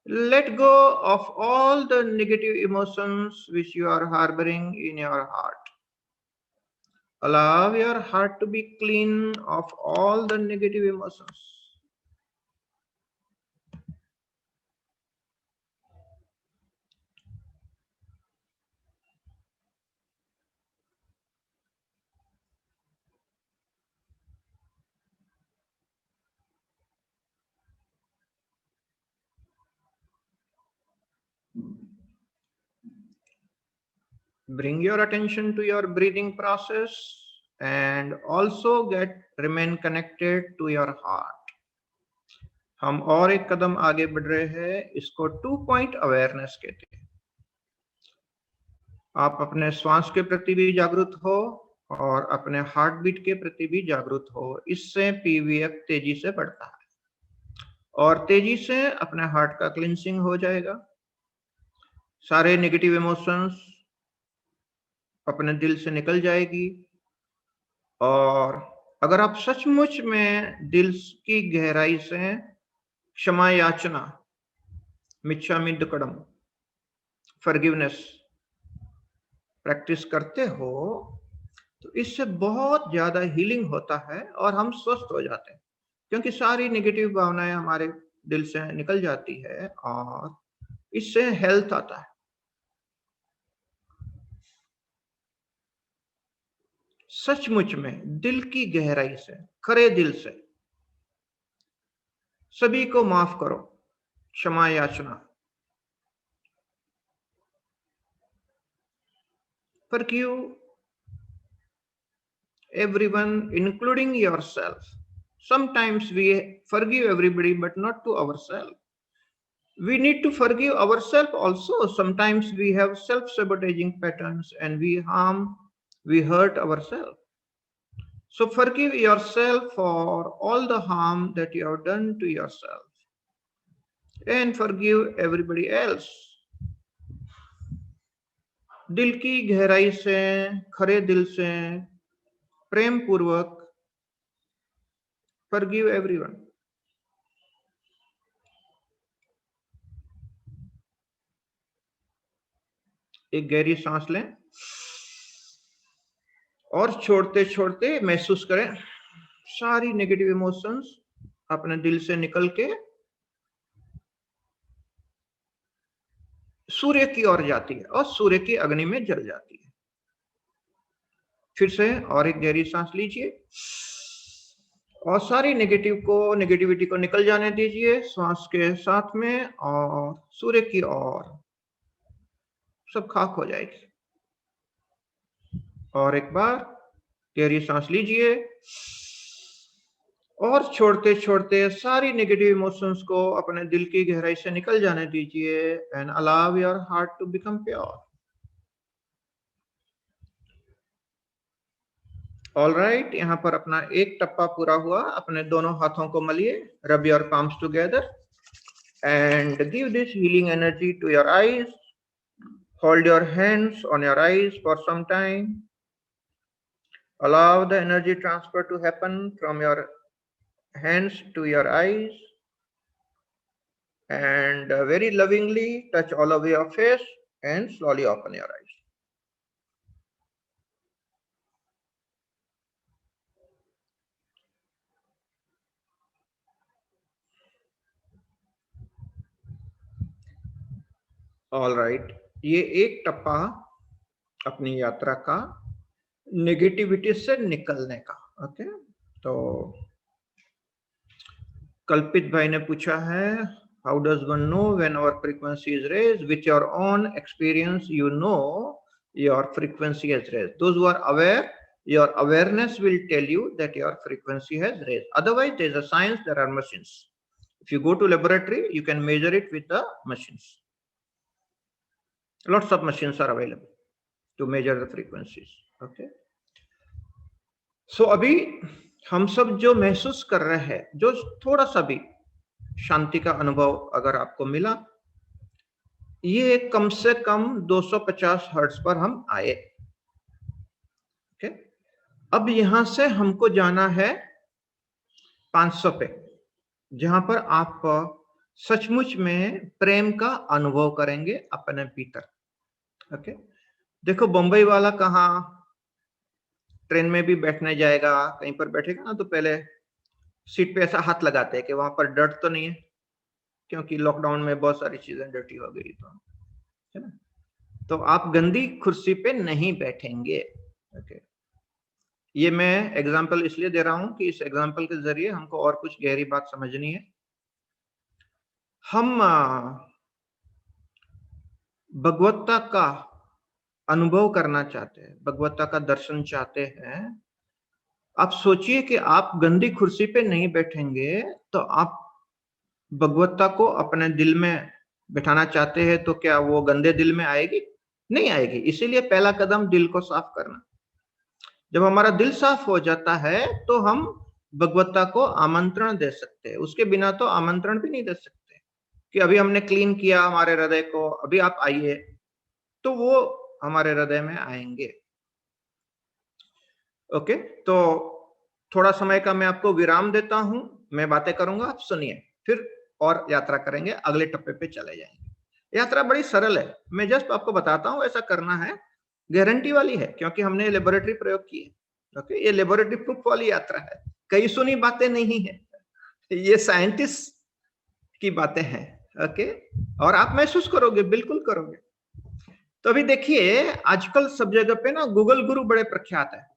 Let go of all the negative emotions which you are harboring in your heart. Allow your heart to be clean of all the negative emotions. Bring your attention to your breathing process and also remain connected to your heart. हम और एक कदम आगे बढ़ रहे हैं, इसको 2 point awareness कहते हैं। आप अपने श्वास के प्रति भी जागरूक हो और अपने हार्ट बीट के प्रति भी जागरूक हो। इससे पीवीएफ तेजी से बढ़ता है और तेजी से अपने हार्ट का क्लींसिंग हो जाएगा। सारे नेगेटिव इमोशंस अपने दिल से निकल जाएगी और अगर आप सचमुच में दिल की गहराई से क्षमा याचना, मिच्छामि दुक्कडम, फॉरगिवनेस प्रैक्टिस करते हो तो इससे बहुत ज्यादा हीलिंग होता है और हम स्वस्थ हो जाते हैं, क्योंकि सारी नेगेटिव भावनाएं हमारे दिल से निकल जाती है और इससे हेल्थ आता है। सचमुच में दिल की गहराई से, खरे दिल से सभी को माफ करो, क्षमा याचना। Forgive everyone, including yourself. Sometimes we forgive everybody, but not to ourselves. We need to forgive ourselves also. Sometimes we have self-sabotaging patterns and we hurt ourselves. So forgive yourself for all the harm that you have done to yourself and forgive everybody else. दिल की गहराई से, खरे दिल से, प्रेम पूर्वक forgive everyone. एक गहरी सांस लें और छोड़ते छोड़ते महसूस करें सारी नेगेटिव इमोशंस अपने दिल से निकल के सूर्य की ओर जाती है और सूर्य की अग्नि में जल जाती है। फिर से और एक गहरी सांस लीजिए और सारी नेगेटिविटी को निकल जाने दीजिए श्वास के साथ में और सूर्य की ओर सब खाक हो जाएगी। और एक बार गहरी सांस लीजिए और छोड़ते छोड़ते सारी नेगेटिव इमोशंस को अपने दिल की गहराई से निकल जाने दीजिए and allow your heart to become pure. Alright, यहाँ पर अपना एक टप्पा पूरा हुआ। अपने दोनों हाथों को मलिए, rub your palms together and give this healing energy to your eyes. Hold your hands on your eyes for some time. Allow the energy transfer to happen from your hands to your eyes and very lovingly touch all over your face and slowly open your eyes. All right. ये एक टप्पा अपनी यात्रा का negativity से निकलने का। Okay, तो कल्पित भाई ने पूछा है, how does one know when our frequency is raised? With your own experience, you know your frequency has raised. Those who are aware, your awareness will tell you that your frequency has raised. Otherwise, there is a science, there are machines. If you go to laboratory, you can measure it with the machines. Lots of machines are available to measure the frequencies. Okay. So अभी हम सब जो महसूस कर रहे हैं, जो थोड़ा सा भी शांति का अनुभव अगर आपको मिला, ये कम से कम 250 हर्ट्ज पर हम आए। ओके, अब यहां से हमको जाना है 500 पे, जहां पर आप सचमुच में प्रेम का अनुभव करेंगे अपने भीतर। ओके, देखो बंबई वाला कहाँ ट्रेन में भी बैठने जाएगा, कहीं पर बैठेगा ना, तो पहले सीट पे ऐसा हाथ लगाते हैं कि वहां पर डर्ट तो नहीं है, क्योंकि लॉकडाउन में बहुत सारी चीजें डर्टी हो गई, तो है ना, तो आप गंदी कुर्सी पे नहीं बैठेंगे। ओके, ये मैं एग्जांपल इसलिए दे रहा हूं कि इस एग्जांपल के जरिए हमको और कुछ गहरी बात समझनी है। हम भगवत्ता का अनुभव करना चाहते हैं, भगवत्ता का दर्शन चाहते हैं। आप सोचिए कि आप गंदी कुर्सी पे नहीं बैठेंगे तो आप भगवत्ता को अपने दिल में बिठाना चाहते हैं, तो क्या वो गंदे दिल में आएगी? नहीं आएगी। इसीलिए पहला कदम दिल को साफ करना। जब हमारा दिल साफ हो जाता है तो हम भगवत्ता को आमंत्रण दे सकते हैं। उसके बिना तो आमंत्रण भी नहीं दे सकते कि अभी हमने क्लीन किया हमारे हृदय को, अभी आप आइए, तो वो हमारे हृदय में आएंगे। ओके, तो थोड़ा समय का मैं आपको विराम देता हूं, मैं बातें करूंगा, आप सुनिए, फिर और यात्रा करेंगे, अगले टप्पे पे चले जाएंगे। यात्रा बड़ी सरल है, मैं जस्ट आपको बताता हूं ऐसा करना है, गारंटी वाली है, क्योंकि हमने लेबोरेटरी प्रयोग किए। ओके, ये लेबोरेटरी प्रूफ वाली यात्रा है, कई सुनी बातें नहीं है, ये साइंटिस्ट की बातें हैं। ओके, और आप महसूस करोगे, बिल्कुल करोगे। तो अभी देखिए, आजकल सब जगह पे ना गूगल गुरु बड़े प्रख्यात है।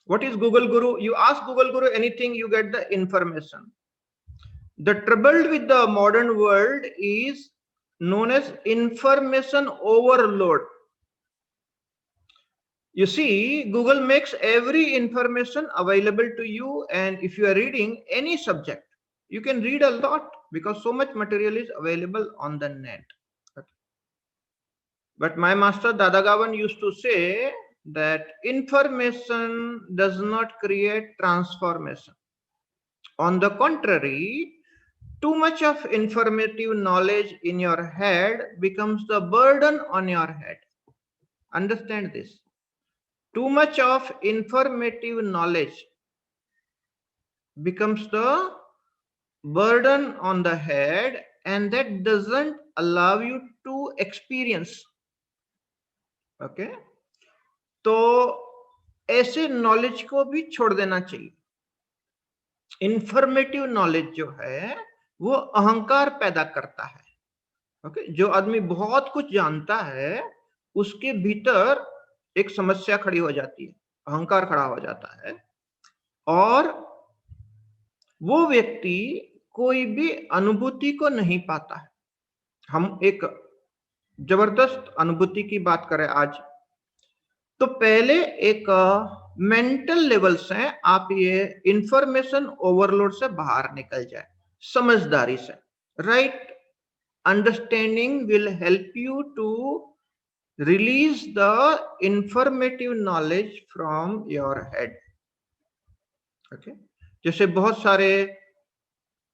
What is Google Guru? You ask Google Guru anything, you get the information. The trouble with the modern world is known as information overload. You see, Google makes every information available to you, and if you are reading any subject, you can read a lot because so much material is available on the net. But my master Dadagavan used to say that information does not create transformation. On the contrary, too much of informative knowledge in your head becomes the burden on your head. Understand this. Too much of informative knowledge becomes the burden on the head, and that doesn't allow you to experience. Okay, तो ऐसे knowledge को भी छोड़ देना चाहिए। Informative knowledge जो है वो अहंकार पैदा करता है। ओके, जो आदमी बहुत कुछ जानता है उसके भीतर एक समस्या खड़ी हो जाती है, अहंकार खड़ा हो जाता है, और वो व्यक्ति कोई भी अनुभूति को नहीं पाता है। हम एक जबरदस्त अनुभूति की बात करें आज, तो पहले एक मेंटल लेवल से आप ये इंफॉर्मेशन ओवरलोड से बाहर निकल जाए समझदारी से। Right understanding will help you to release the informative knowledge from your head. Okay, जैसे बहुत सारे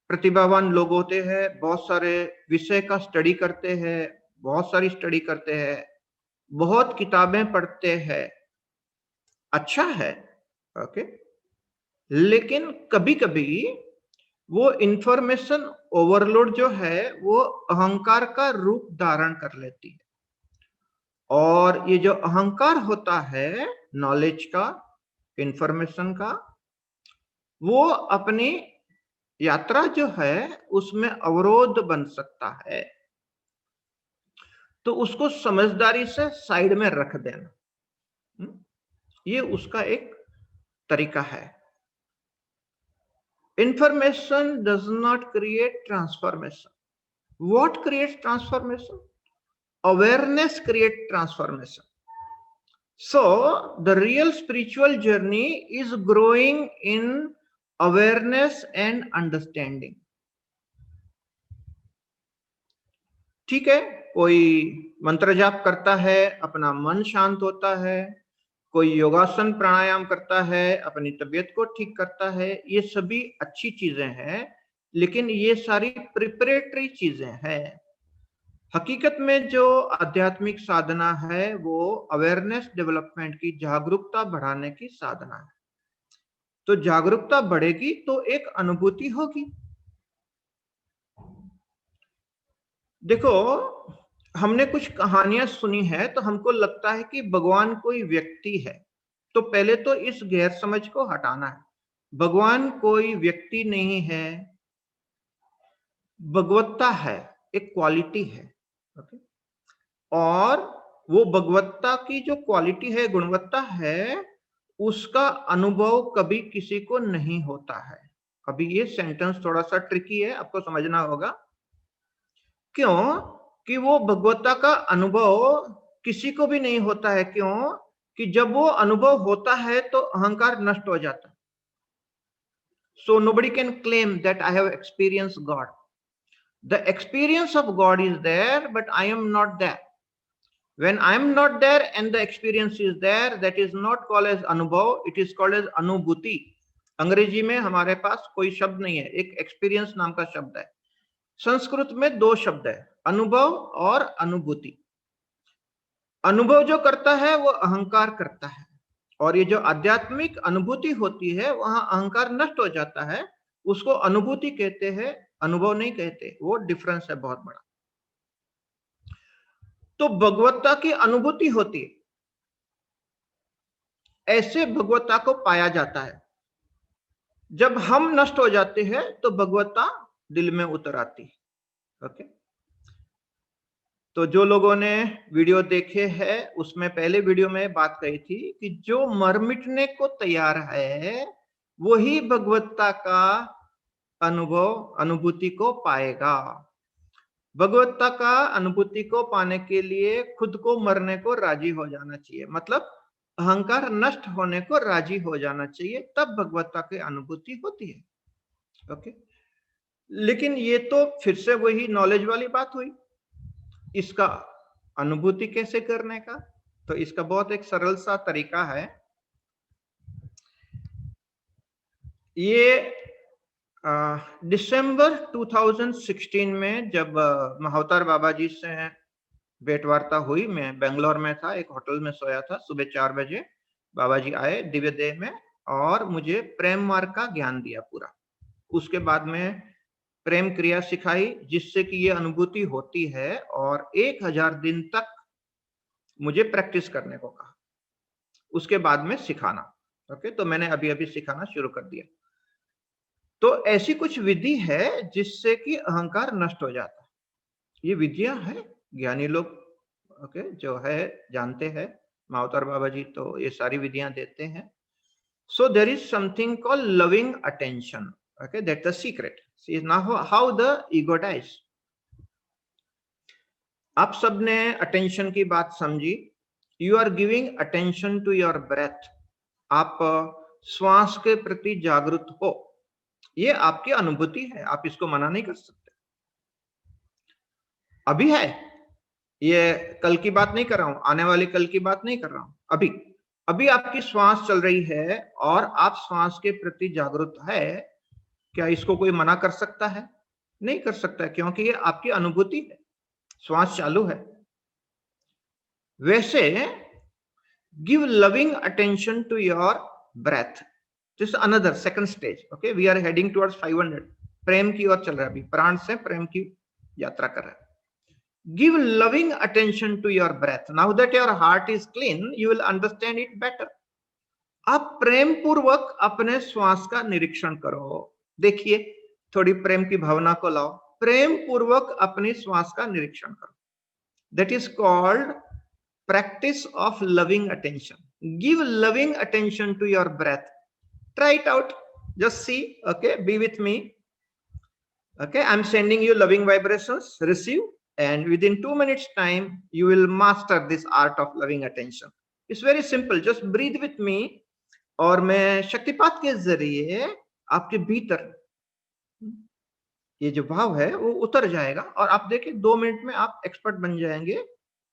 प्रतिभावान लोग होते हैं, बहुत सारे विषय का स्टडी करते हैं, बहुत सारी स्टडी करते हैं, बहुत किताबें पढ़ते हैं, अच्छा है। ओके, लेकिन कभी कभी वो इंफॉर्मेशन ओवरलोड जो है वो अहंकार का रूप धारण कर लेती है, और ये जो अहंकार होता है नॉलेज का, इंफॉर्मेशन का, वो अपनी यात्रा जो है उसमें अवरोध बन सकता है। तो उसको समझदारी से साइड में रख देना, ये उसका एक तरीका है। Information does not create transformation. What creates transformation? Awareness creates transformation. So the real spiritual journey is growing in awareness and understanding. ठीक है, कोई मंत्र जाप करता है, अपना मन शांत होता है, कोई योगासन प्राणायाम करता है, अपनी तबीयत को ठीक करता है, ये सभी अच्छी चीजें हैं, लेकिन ये सारी प्रिपरेटरी चीजें हैं। हकीकत में जो आध्यात्मिक साधना है वो अवेयरनेस डेवलपमेंट की, जागरूकता बढ़ाने की साधना है। तो जागरूकता बढ़ेगी तो एक अनुभूति होगी। देखो, हमने कुछ कहानियां सुनी है तो हमको लगता है कि भगवान कोई व्यक्ति है, तो पहले तो इस गैर समझ को हटाना है। भगवान कोई व्यक्ति नहीं है, भगवत्ता है, एक क्वालिटी है। ओके, और वो भगवत्ता की जो क्वालिटी है, गुणवत्ता है, उसका अनुभव कभी किसी को नहीं होता है। अभी ये सेंटेंस थोड़ा सा ट्रिकी है, आपको समझना होगा। क्यों? कि वो भगवत्ता का अनुभव किसी को भी नहीं होता है। क्यों? कि जब वो अनुभव होता है तो अहंकार नष्ट हो जाता है। So nobody can claim that I have experienced God. The experience of God is there, but I am not there. When I am not there and the experience is there, that is not called as अनुभव, it is called as अनुभूति। अंग्रेजी में हमारे पास कोई शब्द नहीं है, एक एक्सपीरियंस नाम का शब्द है। संस्कृत में दो शब्द है, अनुभव और अनुभूति। अनुभव जो करता है वो अहंकार करता है, और ये जो आध्यात्मिक अनुभूति होती है वहां अहंकार नष्ट हो जाता है, उसको अनुभूति कहते हैं, अनुभव नहीं कहते। वो डिफरेंस है बहुत बड़ा। तो भगवत्ता की अनुभूति होती है, ऐसे भगवत्ता को पाया जाता है। जब हम नष्ट हो जाते हैं तो भगवत्ता दिल में उतर आती है। ओके, तो जो लोगों ने वीडियो देखे हैं उसमें पहले वीडियो में बात कही थी कि जो मर मिटने को तैयार है वही भगवत्ता का अनुभव, अनुभूति को पाएगा। भगवत्ता का अनुभूति को पाने के लिए खुद को मरने को राजी हो जाना चाहिए, मतलब अहंकार नष्ट होने को राजी हो जाना चाहिए, तब भगवत्ता की अनुभूति होती है। ओके, लेकिन ये तो फिर से वही नॉलेज वाली बात हुई। इसका अनुभूति कैसे करने का? तो इसका बहुत एक सरल सा तरीका है। ये दिसंबर 2016 में जब महावतार बाबा जी से भेंट वार्ता हुई, मैं बेंगलोर में था, एक होटल में सोया था। सुबह 4 बजे बाबा जी आए दिव्य देह में और मुझे प्रेम मार्ग का ज्ञान दिया पूरा। उसके बाद में प्रेम क्रिया सिखाई जिससे कि ये अनुभूति होती है, और 1000 दिन तक मुझे प्रैक्टिस करने को कहा, उसके बाद में सिखाना। ओके, तो मैंने अभी अभी सिखाना शुरू कर दिया। तो ऐसी कुछ विधि है जिससे कि अहंकार नष्ट हो जाता है। ये विधियां हैं, ज्ञानी लोग ओके जो है जानते हैं, महावतार बाबा जी तो ये सारी विधियां देते हैं। So there is something called loving attention. Okay, that's the secret. See now how the ego dies. आप सबने अटेंशन की बात समझी। You are giving attention to your breath. आप श्वास के प्रति जागरूक हो, ये आपकी अनुभूति है, आप इसको मना नहीं कर सकते। अभी है, ये कल की बात नहीं कर रहा हूं, आने वाली कल की बात नहीं कर रहा हूं। अभी अभी आपकी श्वास चल रही है और आप श्वास के प्रति जागरूक है। क्या इसको कोई मना कर सकता है? नहीं कर सकता, क्योंकि ये आपकी अनुभूति है, श्वास चालू है। वैसे give loving attention to your breath. This another second stage. Okay, we are heading towards 500। प्रेम की ओर चल रहा है, अभी प्राण से प्रेम की यात्रा कर रहा है। Give loving attention to your breath. Now that your heart is clean, you will understand it better. आप प्रेम पूर्वक अपने श्वास का निरीक्षण करो। देखिए, थोड़ी प्रेम की भावना को लाओ, प्रेम पूर्वक अपनी श्वास का निरीक्षण करो। That is called practice of loving attention. Give loving attention to your breath. Try it out. Just see. Okay, be with me. Okay, I'm sending you loving vibrations. Receive, and within 2 minutes time you will master this art of loving attention. It's very simple. Just breathe with me, और मैं शक्तिपात के जरिए आपके भीतर ये जो भाव है वो उतर जाएगा, और आप देखिए 2 मिनट में आप एक्सपर्ट बन जाएंगे।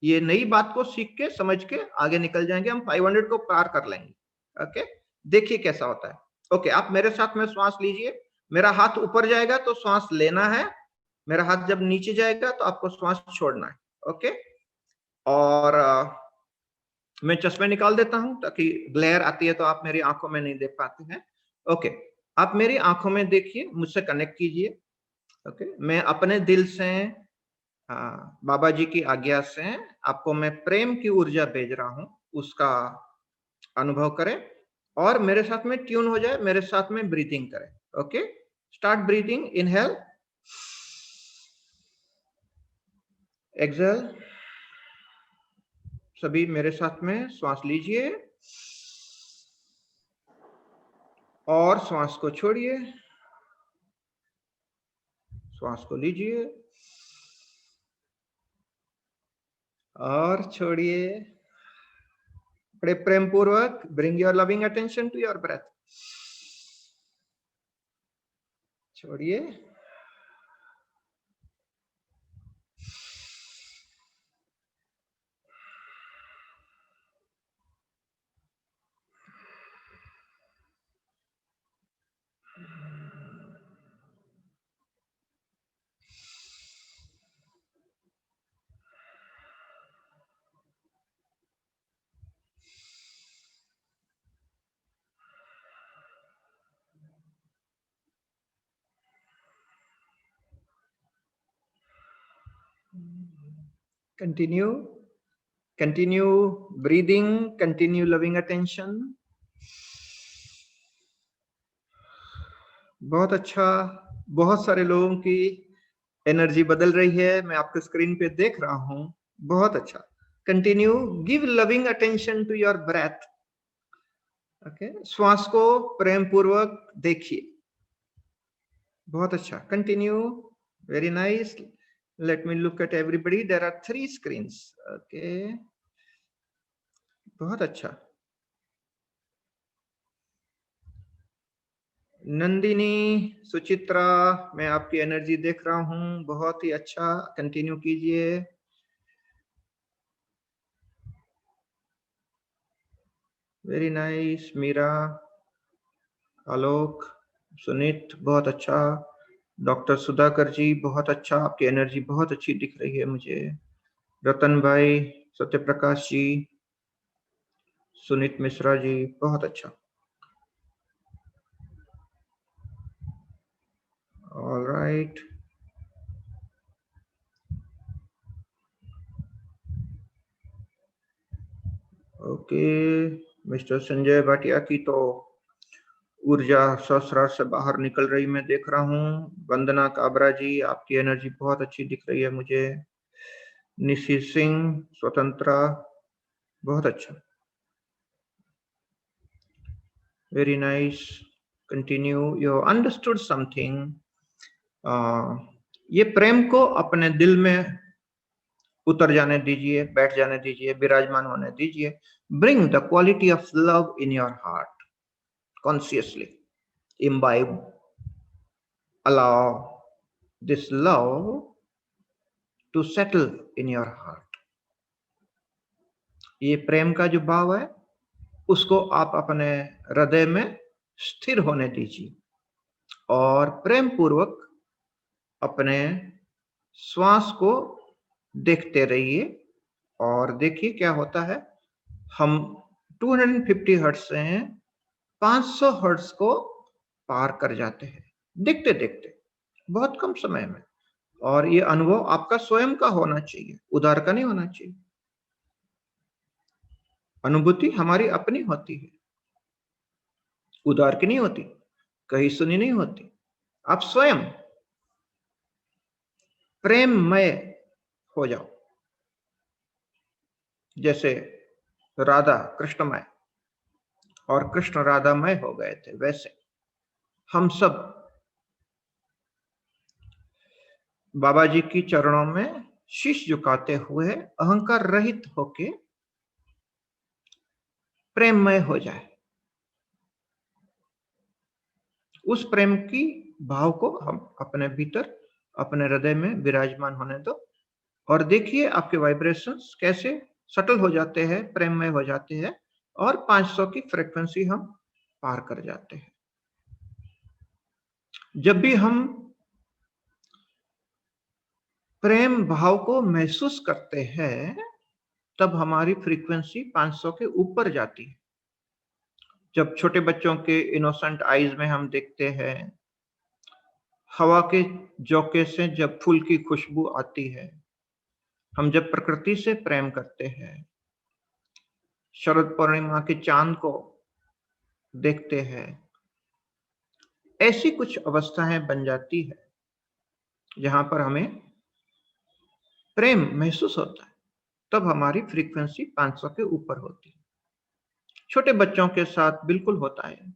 ये नई बात को सीख के समझ के आगे निकल जाएंगे, हम 500 को पार कर लेंगे। ओके, देखिए कैसा होता है। ओके, आप मेरे साथ में श्वास लीजिए। मेरा हाथ ऊपर जाएगा तो श्वास लेना है, मेरा हाथ जब नीचे जाएगा तो आपको श्वास छोड़ना है। ओके, और मैं चश्मे निकाल देता हूं ताकि ग्लेयर आती है तो आप मेरी आंखों में नहीं देख पाते हैं। ओके, आप मेरी आंखों में देखिए, मुझसे कनेक्ट कीजिए। ओके, मैं अपने दिल से बाबा जी की आज्ञा से आपको मैं प्रेम की ऊर्जा भेज रहा हूं, उसका अनुभव करें और मेरे साथ में ट्यून हो जाए, मेरे साथ में ब्रीथिंग करें। Okay, start breathing. Inhale, exhale. सभी मेरे साथ में श्वास लीजिए और श्वास को छोड़िए। श्वास को लीजिए और छोड़िए। बड़े प्रेम पूर्वक bring your loving attention to your breath. छोड़िए, continue breathing, continue loving attention। बहुत अच्छा, बहुत सारे लोगों की एनर्जी बदल रही है, मैं आपके स्क्रीन पे देख रहा हूं। बहुत अच्छा, continue, give loving attention to your breath. Okay, श्वास को प्रेम पूर्वक देखिए। बहुत अच्छा, continue, very nice. Let me look at everybody, there are 3 screens. Okay, बहुत अच्छा। नंदिनी, सुचित्रा, मैं आपकी एनर्जी देख रहा हूं, बहुत ही अच्छा, कंटिन्यू कीजिए। Very nice. मीरा, आलोक, सुनीत, बहुत अच्छा। डॉक्टर सुधाकर जी, बहुत अच्छा, आपकी एनर्जी बहुत अच्छी दिख रही है मुझे। रतन भाई, सत्यप्रकाश जी, सुनीत मिश्रा जी, बहुत अच्छा। All right, okay. Mister Sanjay Bhatia की तो ऊर्जा सहस्रार से बाहर निकल रही मैं देख रहा हूँ। वंदना काबरा जी, आपकी एनर्जी बहुत अच्छी दिख रही है मुझे। निशी सिंह, स्वतंत्रा, बहुत अच्छा, very nice. Continue, you understood something. ये प्रेम को अपने दिल में उतर जाने दीजिए, बैठ जाने दीजिए, विराजमान होने दीजिए। Bring the quality of love in your heart consciously. Imbibe, allow this love to settle in your heart. ये प्रेम का जो भाव है उसको आप अपने हृदय में स्थिर होने दीजिए और प्रेम पूर्वक अपने श्वास को देखते रहिए और देखिए क्या होता है। हम 250 हर्ट्ज से हैं, 500 हर्ट्ज को पार कर जाते हैं देखते देखते, बहुत कम समय में। और ये अनुभव आपका स्वयं का होना चाहिए, उधार का नहीं होना चाहिए। अनुभूति हमारी अपनी होती है, उधार की नहीं होती, कहीं सुनी नहीं होती। आप स्वयं प्रेममय हो जाओ। जैसे राधा कृष्णमय और कृष्ण राधामय हो गए थे, वैसे हम सब बाबा जी की चरणों में शीश झुकाते हुए अहंकार रहित होके प्रेममय हो जाए। उस प्रेम की भाव को हम अपने भीतर, अपने हृदय में विराजमान होने दो, और देखिए आपके वाइब्रेशंस कैसे सटल हो जाते हैं, प्रेममय हो जाते हैं, और 500 की फ्रीक्वेंसी हम पार कर जाते हैं। जब भी हम प्रेम भाव को महसूस करते हैं, तब हमारी फ्रीक्वेंसी 500 के ऊपर जाती है। जब छोटे बच्चों के इनोसेंट आईज में हम देखते हैं, हवा के झोंके से जब फूल की खुशबू आती है, हम जब प्रकृति से प्रेम करते हैं, शरद पूर्णिमा के चांद को देखते हैं, ऐसी कुछ अवस्थाएं बन जाती है जहां पर हमें प्रेम महसूस होता है, तब हमारी फ्रीक्वेंसी 500 के ऊपर होती है। छोटे बच्चों के साथ बिल्कुल होता है।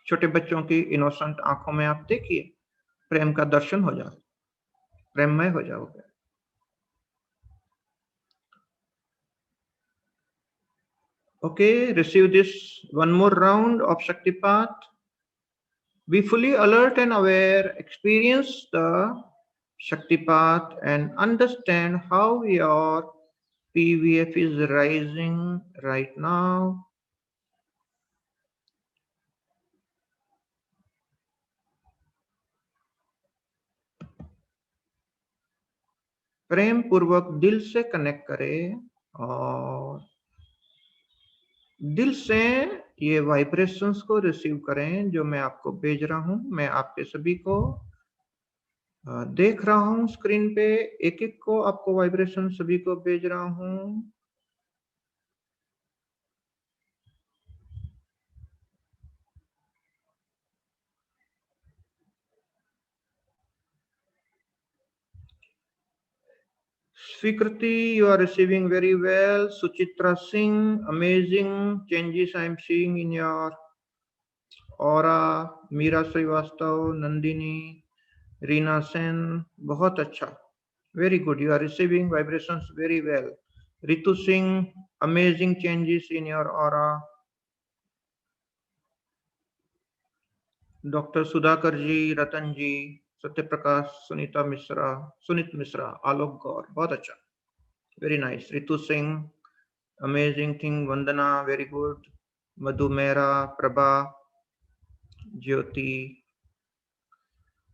छोटे बच्चों की इनोसेंट आंखों में आप देखिए, प्रेम का दर्शन हो जाए, प्रेममय हो जाओगे। Okay, receive this one more round of Shaktipat. Be fully alert and aware, experience the Shaktipat and understand how your PVF is rising right now. प्रेम पूर्वक दिल से कनेक्ट करें और दिल से ये वाइब्रेशंस को रिसीव करें जो मैं आपको भेज रहा हूं। मैं आपके सभी को देख रहा हूं स्क्रीन पे, एक एक को आपको वाइब्रेशन सभी को भेज रहा हूं। Svikriti, you are receiving very well. Suchitra Singh, amazing changes I am seeing in your aura. Meera Srivastav, Nandini, Reena Sen, बहुत अच्छा, very good. You are receiving vibrations very well. Ritu Singh, amazing changes in your aura. Dr. Sudhakar ji, Ratan ji, Satya Prakash, Sunita Mishra, Sunit Mishra, आलोक गौर, बहुत अच्छा, very nice. Ritu Singh, amazing thing. Vandana, very good. Madhu Mehra, Prabha, Jyoti.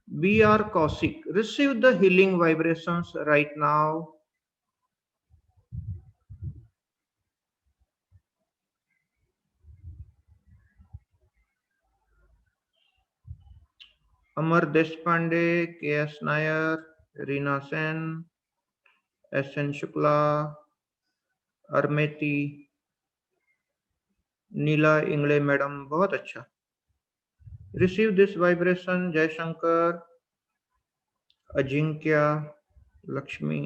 BR Kaushik, receive the healing vibrations right now. Amar Deshpande, KS Nair, Reena Sen, SN Shukla, Armeti, Neela Ingle madam, बहुत अच्छा. Receive this vibration. जय शंकर, अजिंक्य, लक्ष्मी,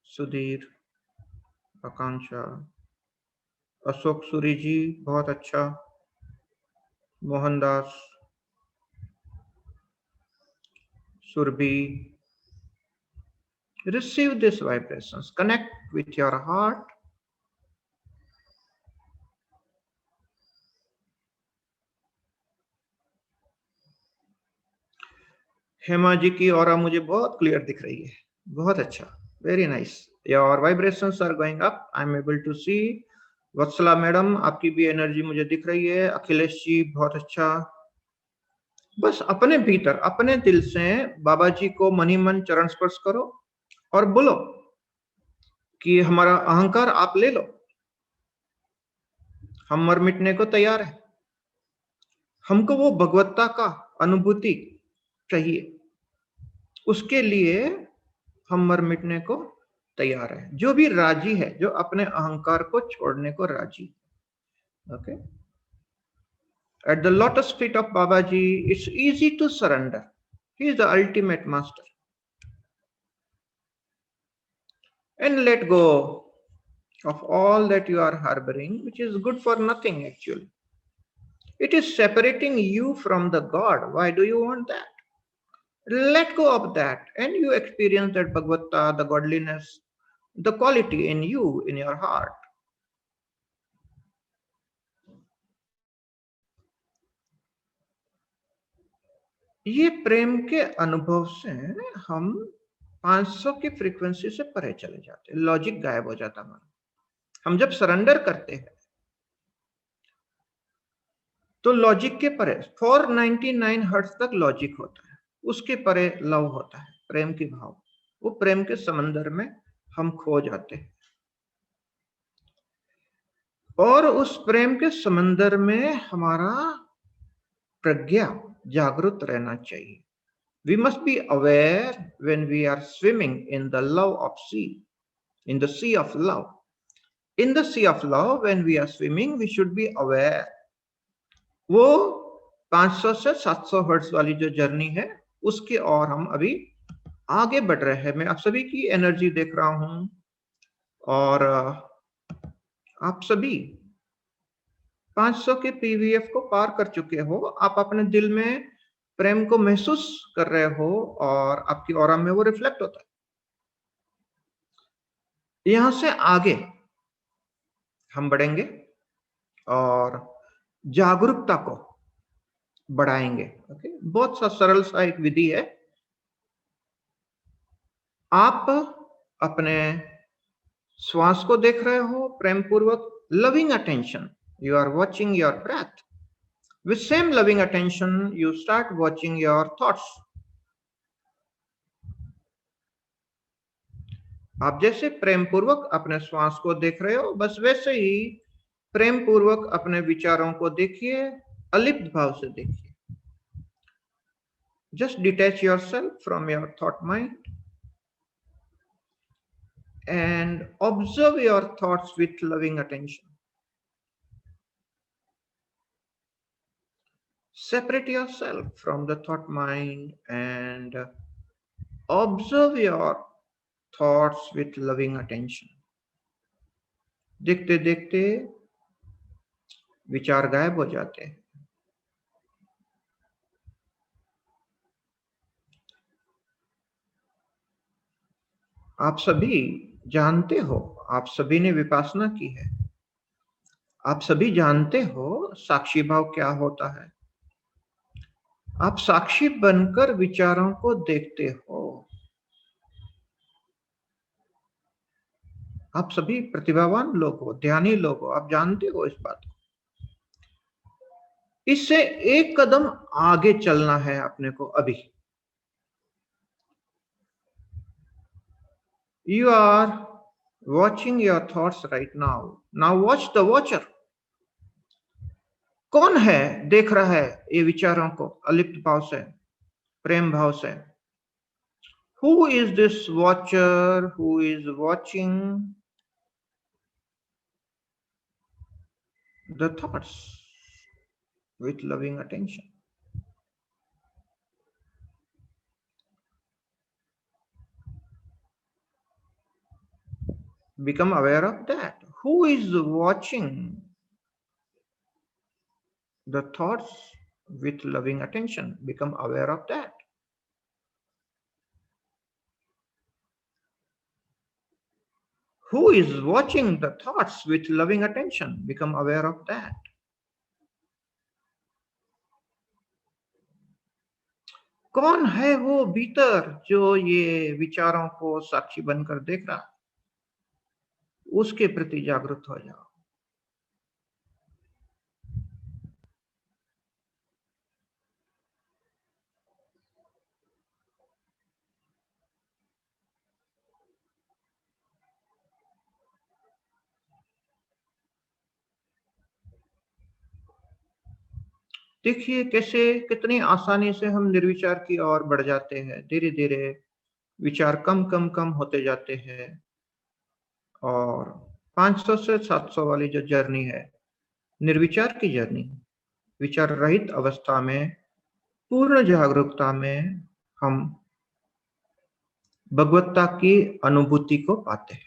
सुधीर, आकांक्षा, अशोक सूरी जी, बहुत अच्छा. Mohandas, Surabhi. Receive these vibrations. Connect with your heart. Hema ji की aura मुझे बहुत clear दिख रही है, बहुत अच्छा, very nice. Your vibrations are going up, I am able to see. Vatsala madam, आपकी भी एनर्जी मुझे दिख रही है. अखिलेश जी, बहुत अच्छा. बस अपने भीतर, अपने दिल से बाबा जी को मन ही मन चरण स्पर्श करो और बोलो कि हमारा अहंकार आप ले लो, हम मर मिटने को तैयार है. हमको वो भगवत्ता का अनुभूति चाहिए, उसके लिए हम मर मिटने को तैयार है. जो भी राजी है, जो अपने अहंकार को छोड़ने को राजी. Okay. At the lotus feet of Babaji, it's easy to surrender. He is the ultimate master. And let go. of all that you are harboring, which is good for nothing actually. It is separating you from the God. Why do you want that? Let go of that, and you experience that Bhagavata, the godliness, the quality in you, in your heart. ये प्रेम के अनुभव से हम 500 की frequency से परे चले जाते हैं, लॉजिक गायब हो जाता हमारा। हम जब सरेंडर करते हैं तो लॉजिक के परे 499 हर्ट्ज तक लॉजिक होता है, उसके परे लव होता है, प्रेम की भाव। वो प्रेम के समंदर में हम खो जाते हैं, और उस प्रेम के समंदर में हमारा प्रज्ञा जागृत रहना चाहिए। We must be aware when we are swimming in the love of sea, in the sea of love. In the sea of love, when we are swimming, we should be aware. वो 500 से 700 hertz वाली जो journey है, उसके और हम अभी आगे बढ़ रहे हैं। मैं आप सभी की एनर्जी देख रहा हूं, और आप सभी 500 के पीवीएफ को पार कर चुके हो। आप अपने दिल में प्रेम को महसूस कर रहे हो, और आपकी ऑरा में वो रिफ्लेक्ट होता है। यहां से आगे हम बढ़ेंगे और जागरूकता को बढ़ाएंगे। ओके, बहुत सा सरल सा एक विधि है। आप अपने श्वास को देख रहे हो प्रेम पूर्वक, loving attention, you are watching your breath. With same loving attention, you start watching your thoughts. आप जैसे प्रेम पूर्वक अपने श्वास को देख रहे हो, बस वैसे ही प्रेम पूर्वक अपने विचारों को देखिए, अलिप्त भाव से देखिए। Just detach yourself from your thought mind and observe your thoughts with loving attention. Separate yourself from the thought mind and observe your thoughts with loving attention. देखते देखते विचार गायब हो जाते हैं। आप सभी जानते हो, आप सभी ने विपासना की है, आप सभी जानते हो साक्षी भाव क्या होता है। आप साक्षी बनकर विचारों को देखते हो। आप सभी प्रतिभावान लोग हो, ध्यानी लोग हो, आप जानते हो इस बात को। इससे एक कदम आगे चलना है अपने को अभी। You are watching your thoughts right now. Now watch the watcher. कौन है देख रहा है ये विचारों को अलिप्त भाव से, प्रेम भाव से? Who is this watcher who is watching the thoughts with loving attention? Become aware of that. Who is watching the thoughts with loving attention? Become aware of that. Who is watching the thoughts with loving attention? Become aware of that. कौन है वो भीतर जो ये विचारों को साक्षी बनकर देख रहा? उसके प्रति जागरूक हो जाओ। देखिए कैसे कितनी आसानी से हम निर्विचार की ओर बढ़ जाते हैं। धीरे धीरे विचार कम कम कम होते जाते हैं, और 500 से 700 वाली जो जर्नी है, निर्विचार की जर्नी, विचार रहित अवस्था में पूर्ण जागरूकता में हम भगवत्ता की अनुभूति को पाते हैं।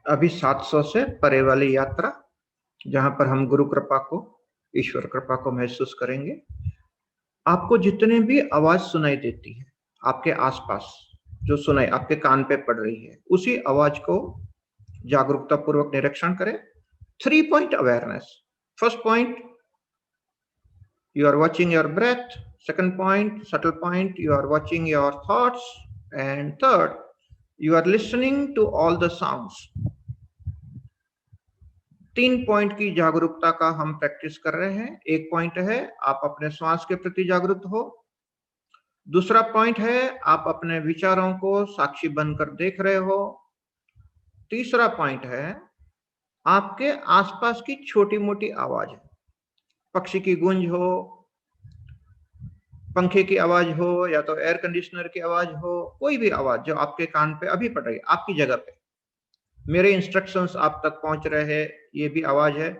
अभी 700 से परे वाली यात्रा, जहां पर हम गुरु कृपा को, ईश्वर कृपा को महसूस करेंगे। आपको जितने भी आवाज सुनाई देती है आपके आसपास, जो सुनाई आपके कान पे पड़ रही है, उसी आवाज को जागरूकता पूर्वक निरीक्षण करें। 3 point awareness. First point, you are watching your breath. Second point, subtle point, you are watching your thoughts. And third, you are listening to all the sounds. 3 point की जागरूकता का हम प्रैक्टिस कर रहे हैं। एक पॉइंट है आप अपने श्वास के प्रति जागरूक हो। दूसरा पॉइंट है आप अपने विचारों को साक्षी बनकर देख रहे हो। तीसरा पॉइंट है आपके आसपास की छोटी मोटी आवाज, पक्षी की गूंज हो, पंखे की आवाज हो, या तो एयर कंडीशनर की आवाज हो, कोई भी आवाज जो आपके कान पे अभी पड़ रही है, आपकी जगह पे मेरे इंस्ट्रक्शंस आप तक पहुंच रहे हैं, ये भी आवाज है।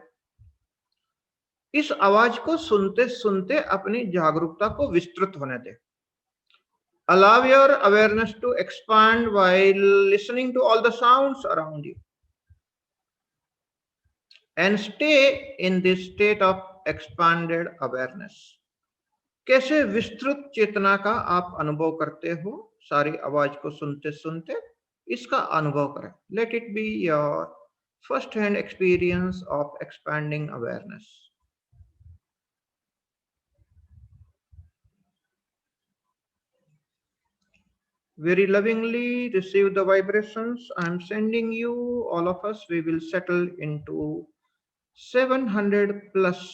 इस आवाज को सुनते सुनते अपनी जागरूकता को विस्तृत होने दे। Allow your awareness to expand while listening to all the sounds around you, and stay in this state of expanded awareness. कैसे विस्तृत चेतना का आप अनुभव करते हो सारी आवाज को सुनते सुनते, इसका अनुभव करें। Let it be your first hand experience of expanding awareness. Very lovingly receive the vibrations I am sending you. All of us, we will settle into 700 plus.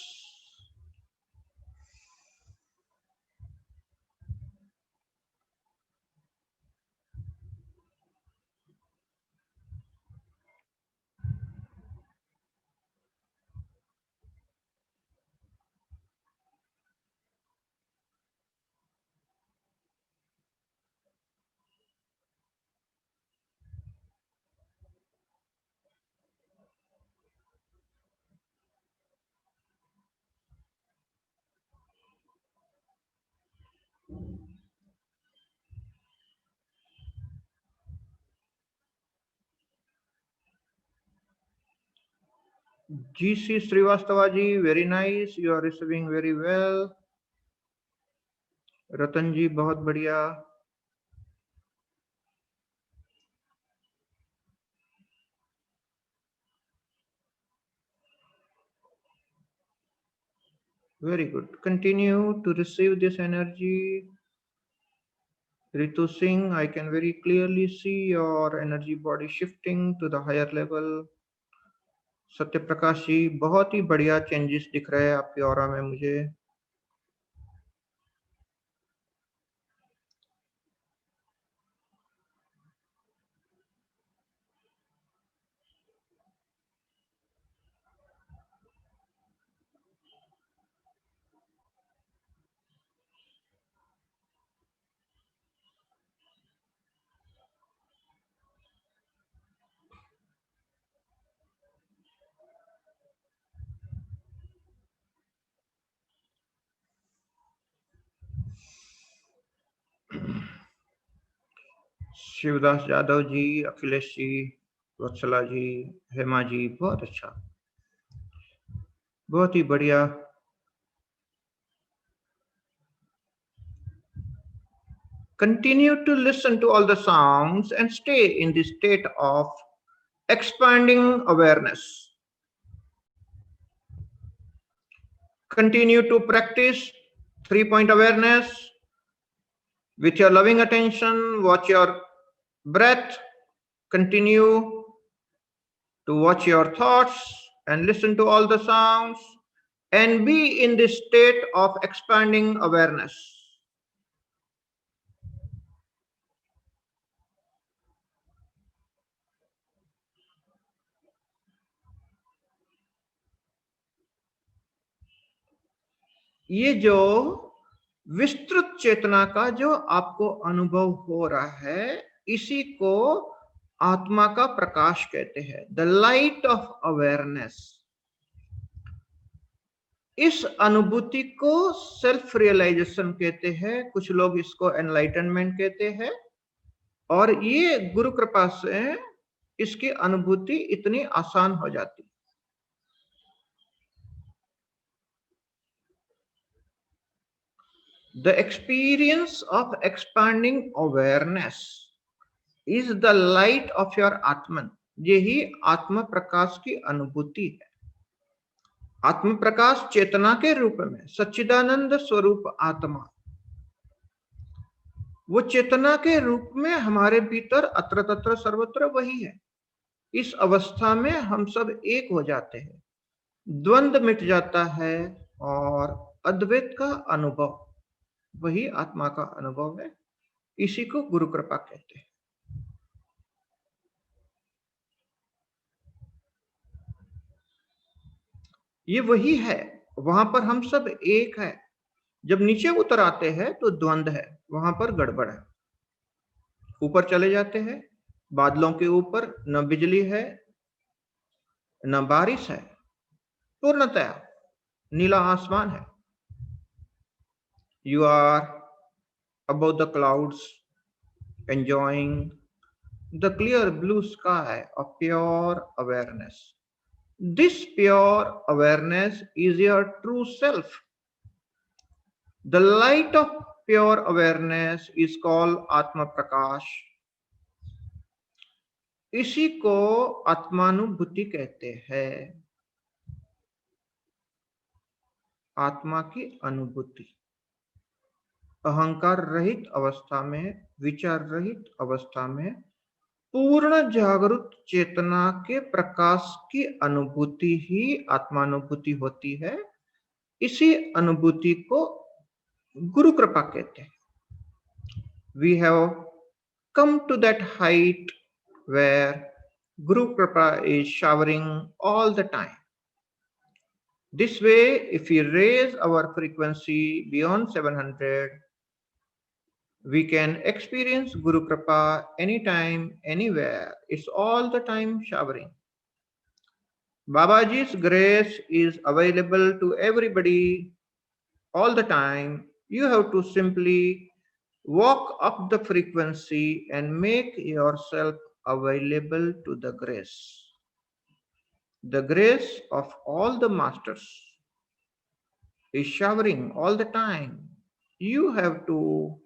GC Srivastava ji, very nice. You are receiving very well. रतन जी बहुत बढ़िया। Very good. Continue to receive this energy. Ritu Singh, I can very clearly see your energy body shifting to the higher level. Satya Prakash ji, बहुत ही बढ़िया changes दिख रहे हैं आपकी aura में मुझे। शिवदास यादव जी, अखिलेश जी, वत्सला जी, हेमा जी, बहुत अच्छा, बहुत ही बढ़िया। Continue to listen to all the sounds and stay in the state of expanding awareness. Continue to practice 3-point awareness with your loving attention. Watch your breath. Continue to watch your thoughts and listen to all the sounds and be in this state of expanding awareness. ये जो विस्तृत चेतना का जो आपको अनुभव हो रहा है, इसी को आत्मा का प्रकाश कहते हैं, द लाइट ऑफ अवेयरनेस। इस अनुभूति को सेल्फ रियलाइजेशन कहते हैं, कुछ लोग इसको एनलाइटनमेंट कहते हैं, और ये गुरु कृपा से इसकी अनुभूति इतनी आसान हो जाती। The experience of expanding awareness is the light of your Atman. यही आत्म प्रकाश की अनुभूति है। आत्म प्रकाश चेतना के रूप में सच्चिदानंद स्वरूप आत्मा, वो चेतना के रूप में हमारे भीतर अत्र तत्र सर्वत्र वही है। इस अवस्था में हम सब एक हो जाते हैं, द्वंद्व मिट जाता है और अद्वैत का अनुभव, वही आत्मा का अनुभव है। इसी को गुरु कृपा कहते हैं। ये वही है, वहां पर हम सब एक है। जब नीचे उतर आते हैं तो द्वंद्व है, वहां पर गड़बड़ है। ऊपर चले जाते हैं, बादलों के ऊपर न बिजली है न बारिश है, पूर्णतया नीला आसमान है। You are above the clouds, enjoying the clear blue sky of pure awareness. This pure awareness is your true self. The light of pure awareness is called Atma Prakash. इसी को आत्मानुभूति कहते हैं, आत्मा की अनुभूति। अहंकार रहित अवस्था में, विचार रहित अवस्था में पूर्ण जागरूक चेतना के प्रकाश की अनुभूति ही आत्मानुभूति होती है। इसी अनुभूति को गुरु कृपा कहते हैं। We have come to that height where Guru Kripa is showering all the time. This way, if we raise our frequency beyond 700, we can experience Guru Kripa anytime, anywhere. It's all the time showering. Babaji's grace is available to everybody all the time. You have to simply walk up the frequency and make yourself available to the grace. The grace of all the masters is showering all the time. You have to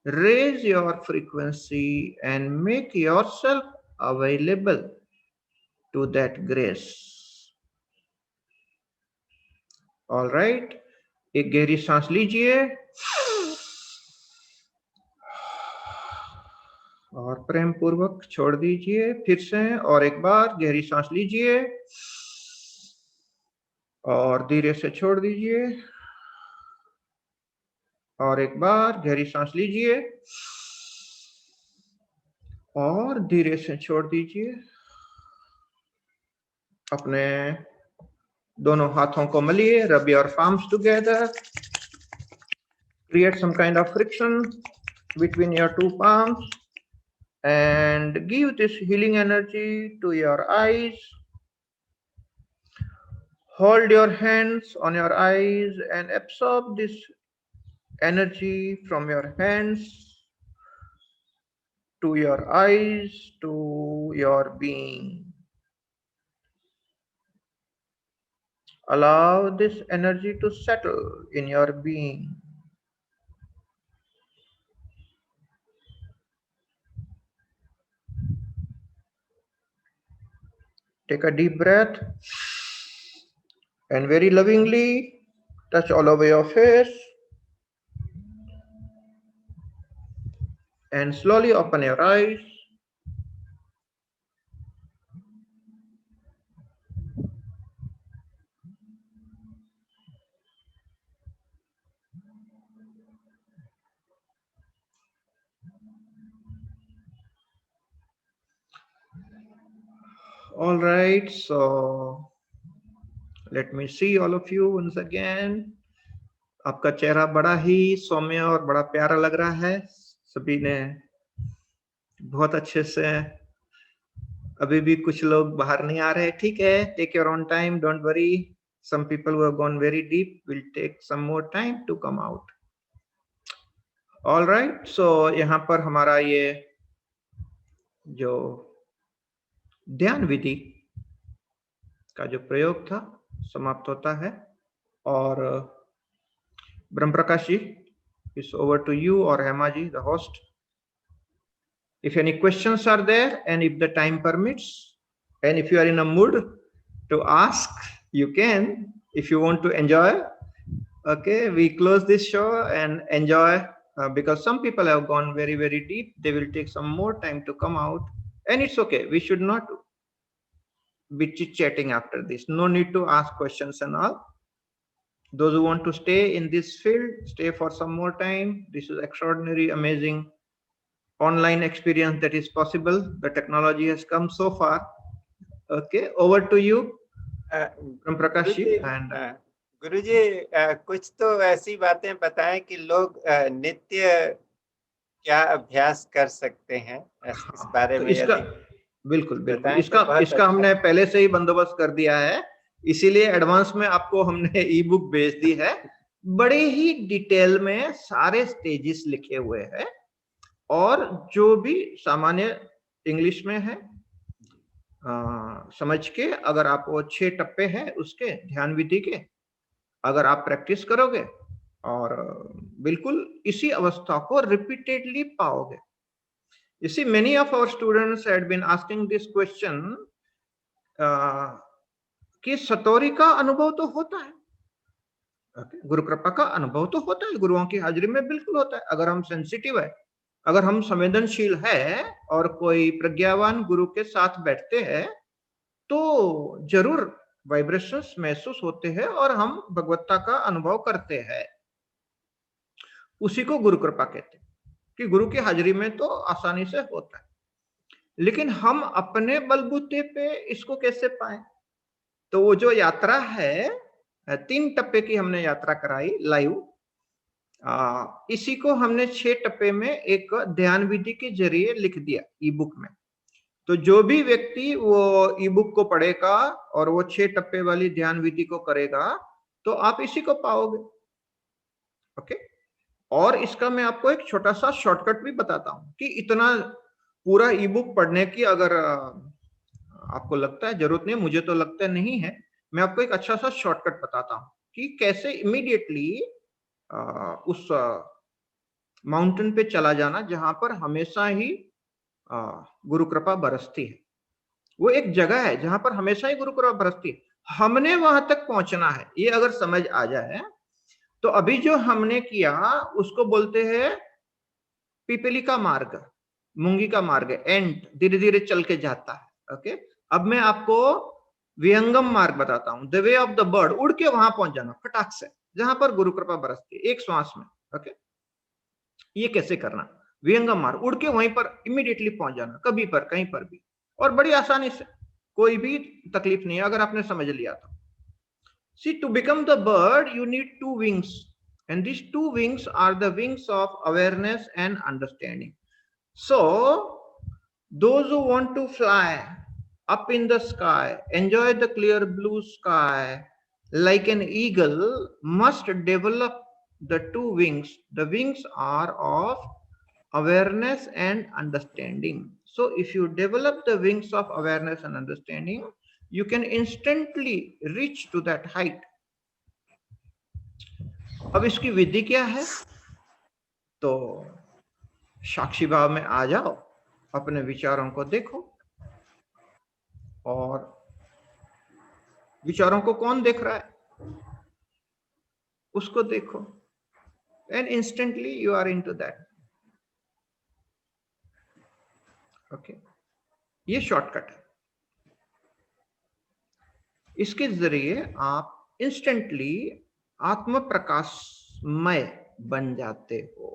raise your frequency and make yourself available to that grace. All right, एक गहरी सांस लीजिए और प्रेम पूर्वक छोड़ दीजिए। फिर से और एक बार गहरी सांस लीजिए और धीरे से छोड़ दीजिए। और एक बार गहरी सांस लीजिए और धीरे से छोड़ दीजिए। अपने दोनों हाथों को मलिए, rub your palms together, create some kind of friction between your two palms and give this healing energy to your eyes. Hold your hands on your eyes and absorb this energy from your hands to your eyes, to your being. Allow this energy to settle in your being. Take a deep breath and very lovingly touch all over your face and slowly open your eyes. All right, so let me see all of you once again. आपका चेहरा बड़ा ही सौम्य और बड़ा प्यारा लग रहा है। सभी ने बहुत अच्छे से, अभी भी कुछ लोग बाहर नहीं आ रहे, ठीक है, take your own time, don't worry. some people who have gone very deep will take some more time to come out. All right, so यहाँ पर हमारा ये जो ध्यान विधि का जो प्रयोग था समाप्त होता है। और ब्रह्म Prakash ji, it's over to you, or Hema ji, the host. If any questions are there, and if the time permits, and if you are in a mood to ask, you can. If you want to enjoy, okay, we close this show and enjoy, because some people have gone very, very deep. They will take some more time to come out, and it's okay. We should not be chit-chatting after this. No need to ask questions and all. Those who want to stay in this field, stay for some more time. This is extraordinary, amazing online experience that is possible. The technology has come so far. Okay, over to you, Ram Prakash ji. And गुरुजी, कुछ तो ऐसी बातें बताएं कि लोग नित्य क्या अभ्यास कर सकते हैं, इस बारे में इसका बिल्कुल बिल्कुल इसका हमने पहले से ही बंदोबस्त कर दिया है, इसीलिए एडवांस में आपको हमने ई बुक भेज दी है। बड़े ही डिटेल में सारे स्टेजेस लिखे हुए हैं, और जो भी सामान्य इंग्लिश में है समझ के, अगर आप वो 6 टप्पे हैं उसके ध्यान विधि के, अगर आप प्रैक्टिस करोगे और बिल्कुल इसी अवस्था को रिपीटेडली पाओगे। You see, many of our students had been asking this question कि सतोरी का अनुभव तो होता है, गुरु कृपा का अनुभव तो होता है, गुरुओं की हाजिरी में बिल्कुल होता है। अगर हम सेंसिटिव है, अगर हम संवेदनशील है और कोई प्रज्ञावान गुरु के साथ बैठते हैं, तो जरूर वाइब्रेशंस महसूस होते हैं और हम भगवत्ता का अनुभव करते हैं। उसी को गुरु कृपा कहते हैं कि गुरु की हाजिरी में तो आसानी से होता है, लेकिन हम अपने बलबूते पे इसको कैसे पाए? तो वो जो यात्रा है, 3 टप्पे की हमने यात्रा कराई लाइव, इसी को हमने 6 टप्पे में एक ध्यान विधि के जरिए लिख दिया ई बुक में। तो जो भी व्यक्ति वो ई बुक को पढ़ेगा और वो 6 टप्पे वाली ध्यान विधि को करेगा, तो आप इसी को पाओगे। ओके, और इसका मैं आपको एक छोटा सा शॉर्टकट भी बताता हूं कि इतना पूरा ई बुक पढ़ने की अगर आपको लगता है जरूरत नहीं, मुझे तो लगता नहीं है, मैं आपको एक अच्छा सा शॉर्टकट बताता हूं कि कैसे इमीडिएटली उस माउंटेन पे चला जाना जहां पर हमेशा ही गुरु कृपा बरसती है। वो एक जगह है जहां पर हमेशा ही गुरु कृपा बरसती है, हमने वहां तक पहुंचना है। ये अगर समझ आ जाए तो अभी जो हमने किया उसको बोलते हैं पिपली का मार्ग, मूंगी का मार्ग, एंट धीरे धीरे चल के जाता है। ओके, अब मैं आपको विहंगम मार्ग बताता हूं, the way of the bird, उड़ के वहां पहुंच जाना फटाक से जहां पर गुरु कृपा बरसती है एक श्वास में। ओके, ये कैसे करना? विहंगम मार्ग, उड़ के वहीं पर इमीडिएटली पहुंच जाना, कभी पर कहीं पर भी, और बड़ी आसानी से, कोई भी तकलीफ नहीं है अगर आपने समझ लिया तो। See, to become the bird, you need 2 wings, and these 2 wings are the wings of awareness and understanding. So, those who want to fly up in the sky, enjoy the clear blue sky like an eagle, must develop the 2 wings. The wings are of awareness and understanding. So, if you develop the wings of awareness and understanding, you can instantly reach to that height. अब इसकी विधि क्या है? तो साक्षी भाव में आ जाओ, अपने विचारों को देखो, और विचारों को कौन देख रहा है उसको देखो, and instantly you are into that. Okay, ये शॉर्टकट है। इसके जरिए आप इंस्टेंटली आत्म प्रकाशमय बन जाते हो।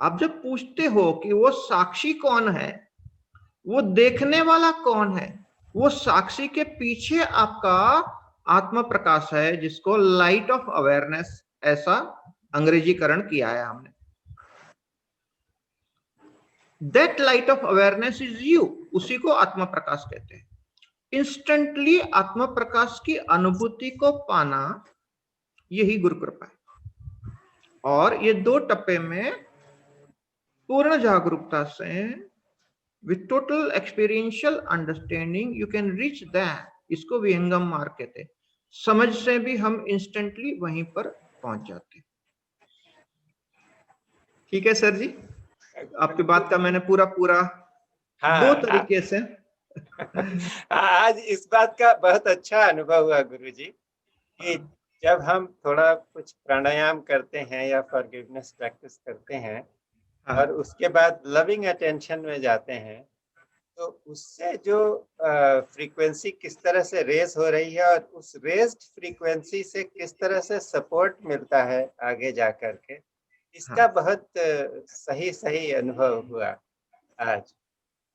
आप जब पूछते हो कि वो साक्षी कौन है, वो देखने वाला कौन है, वो साक्षी के पीछे आपका आत्म प्रकाश है, जिसको लाइट ऑफ अवेयरनेस ऐसा अंग्रेजीकरण किया है हमने। That light of awareness is you, उसी को आत्म प्रकाश कहते हैं। इंस्टेंटली आत्म प्रकाश की अनुभूति को पाना, यही गुरु कृपा है। और ये 2 टप्पे में पूर्ण जागरूकता से With total experiential understanding you can reach that. इसको विहंगम मार्ग कहते हैं। समझ से भी हम इंस्टेंटली वहीं पर पहुंच जाते हैं। ठीक है सर जी, आपकी बात का मैंने पूरा दो तरीके से आज इस बात का बहुत अच्छा अनुभव हुआ गुरुजी कि जब हम थोड़ा कुछ प्राणायाम करते हैं या फॉरगिवनेस प्रैक्टिस करते हैं और उसके बाद लविंग अटेंशन में जाते हैं, तो उससे जो फ्रीक्वेंसी किस तरह से रेज हो रही है और उस रेज्ड फ्रीक्वेंसी से किस तरह से सपोर्ट मिलता है आगे जा करके, इसका बहुत सही अनुभव हुआ आज।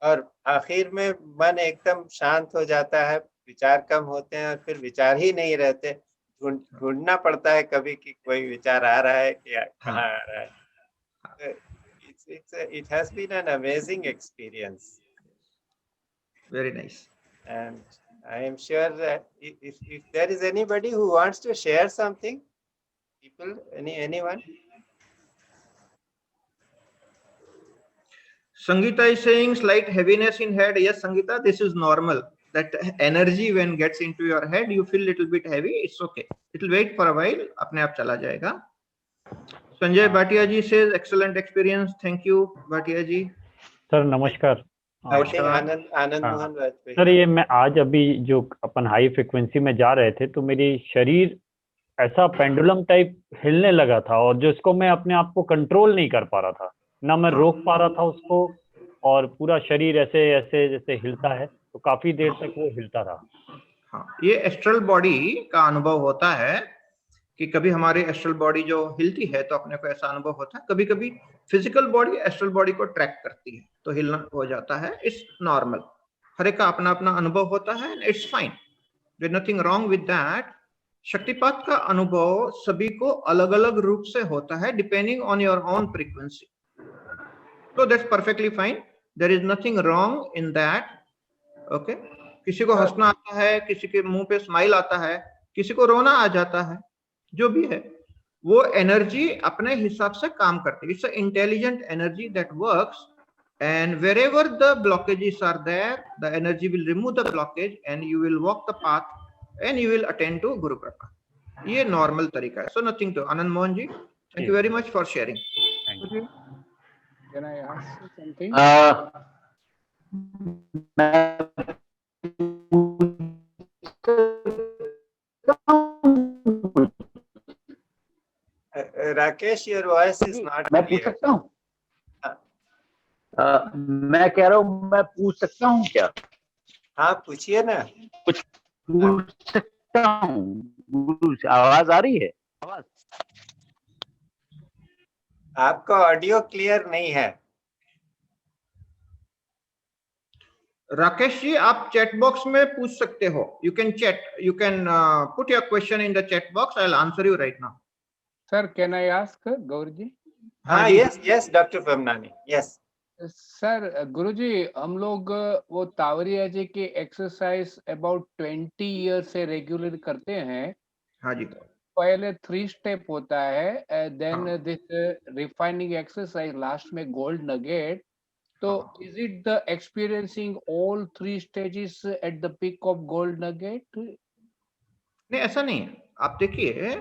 और आखिर में मन एकदम शांत हो जाता है, विचार कम होते हैं और फिर विचार ही नहीं रहते, ढूंढना पड़ता है कभी कि कोई विचार आ रहा है कि कहाँ आ रहा है। It has been an amazing experience. Very nice. And I am sure that if there is anybody who wants to share something, people, anyone? Sangeeta is saying slight heaviness in head. Yes, Sangeeta, this is normal. That energy when gets into your head, you feel little bit heavy. It's okay. It will wait for a while. अपने आप चला जाएगा. Sanjay Bhatia ji says excellent experience. Thank you, Bhatia ji. Sir नमस्कार. Anand Mohan Vajpayee sir, ये मैं आज अभी जो अपन हाई फ्रिक्वेंसी में जा रहे थे तो मेरी शरीर ऐसा पेंडुलम टाइप हिलने लगा था और जिसको मैं अपने आप को कंट्रोल नहीं कर पा रहा था, ना मैं रोक पा रहा था उसको, और पूरा शरीर ऐसे ऐसे जैसे हिलता है, तो काफी देर तक वो हिलता रहा। हाँ, ये एस्ट्रल बॉडी का अनुभव होता है कि कभी हमारी एस्ट्रल बॉडी जो हिलती है तो अपने को ऐसा अनुभव होता है, कभी कभी फिजिकल बॉडी एस्ट्रल बॉडी को ट्रैक करती है तो हिलना हो जाता है। इट्स नॉर्मल, हर एक का अपना अपना अनुभव होता है, it's fine, there nothing wrong with that. शक्तिपात का अनुभव सभी को अलग अलग रूप से होता है depending on your own frequency, तो that's perfectly fine, there is nothing wrong in that. Okay, किसी को हंसना आता है, किसी के मुंह पे स्माइल आता है, किसी को रोना आ जाता है, जो भी है वो एनर्जी अपने हिसाब से काम करती है। It's a intelligent energy that works, and wherever the blockages are there, the energy will remove the blockage and you will walk the path and you will attain to Guru Kripa. ये normal तरीका है, so nothing to। Anand Mohan ji, thank you very much for sharing. Can I ask something? Rakesh, your voice is not मैं पूछ सकता हूँ? मैं कह रहा हूँ, मैं पूछ सकता हूँ क्या? हाँ, पूछिए ना। कुछ पूछ सकता हूँ? गुरु से आवाज आ रही है? आवाज आपका ऑडियो क्लियर नहीं है। राकेश जी, आप चैट बॉक्स में पूछ सकते हो। You can chat, you can put your question in the chat box, I will answer you right now. Sir, can I ask गौरजी? हाँ, yes doctor Pamnani, yes sir. गुरुजी, हम लोग वो तावरिया जी की एक्सरसाइज अबाउट 20 ईयर से रेगुलर करते हैं। हाँ जी। पहले 3 स्टेप होता है, then this refining exercise, last में गोल्ड नगेट। तो is it the experiencing all 3 stages at the peak of gold nugget? नहीं, ऐसा नहीं है। आप देखिए,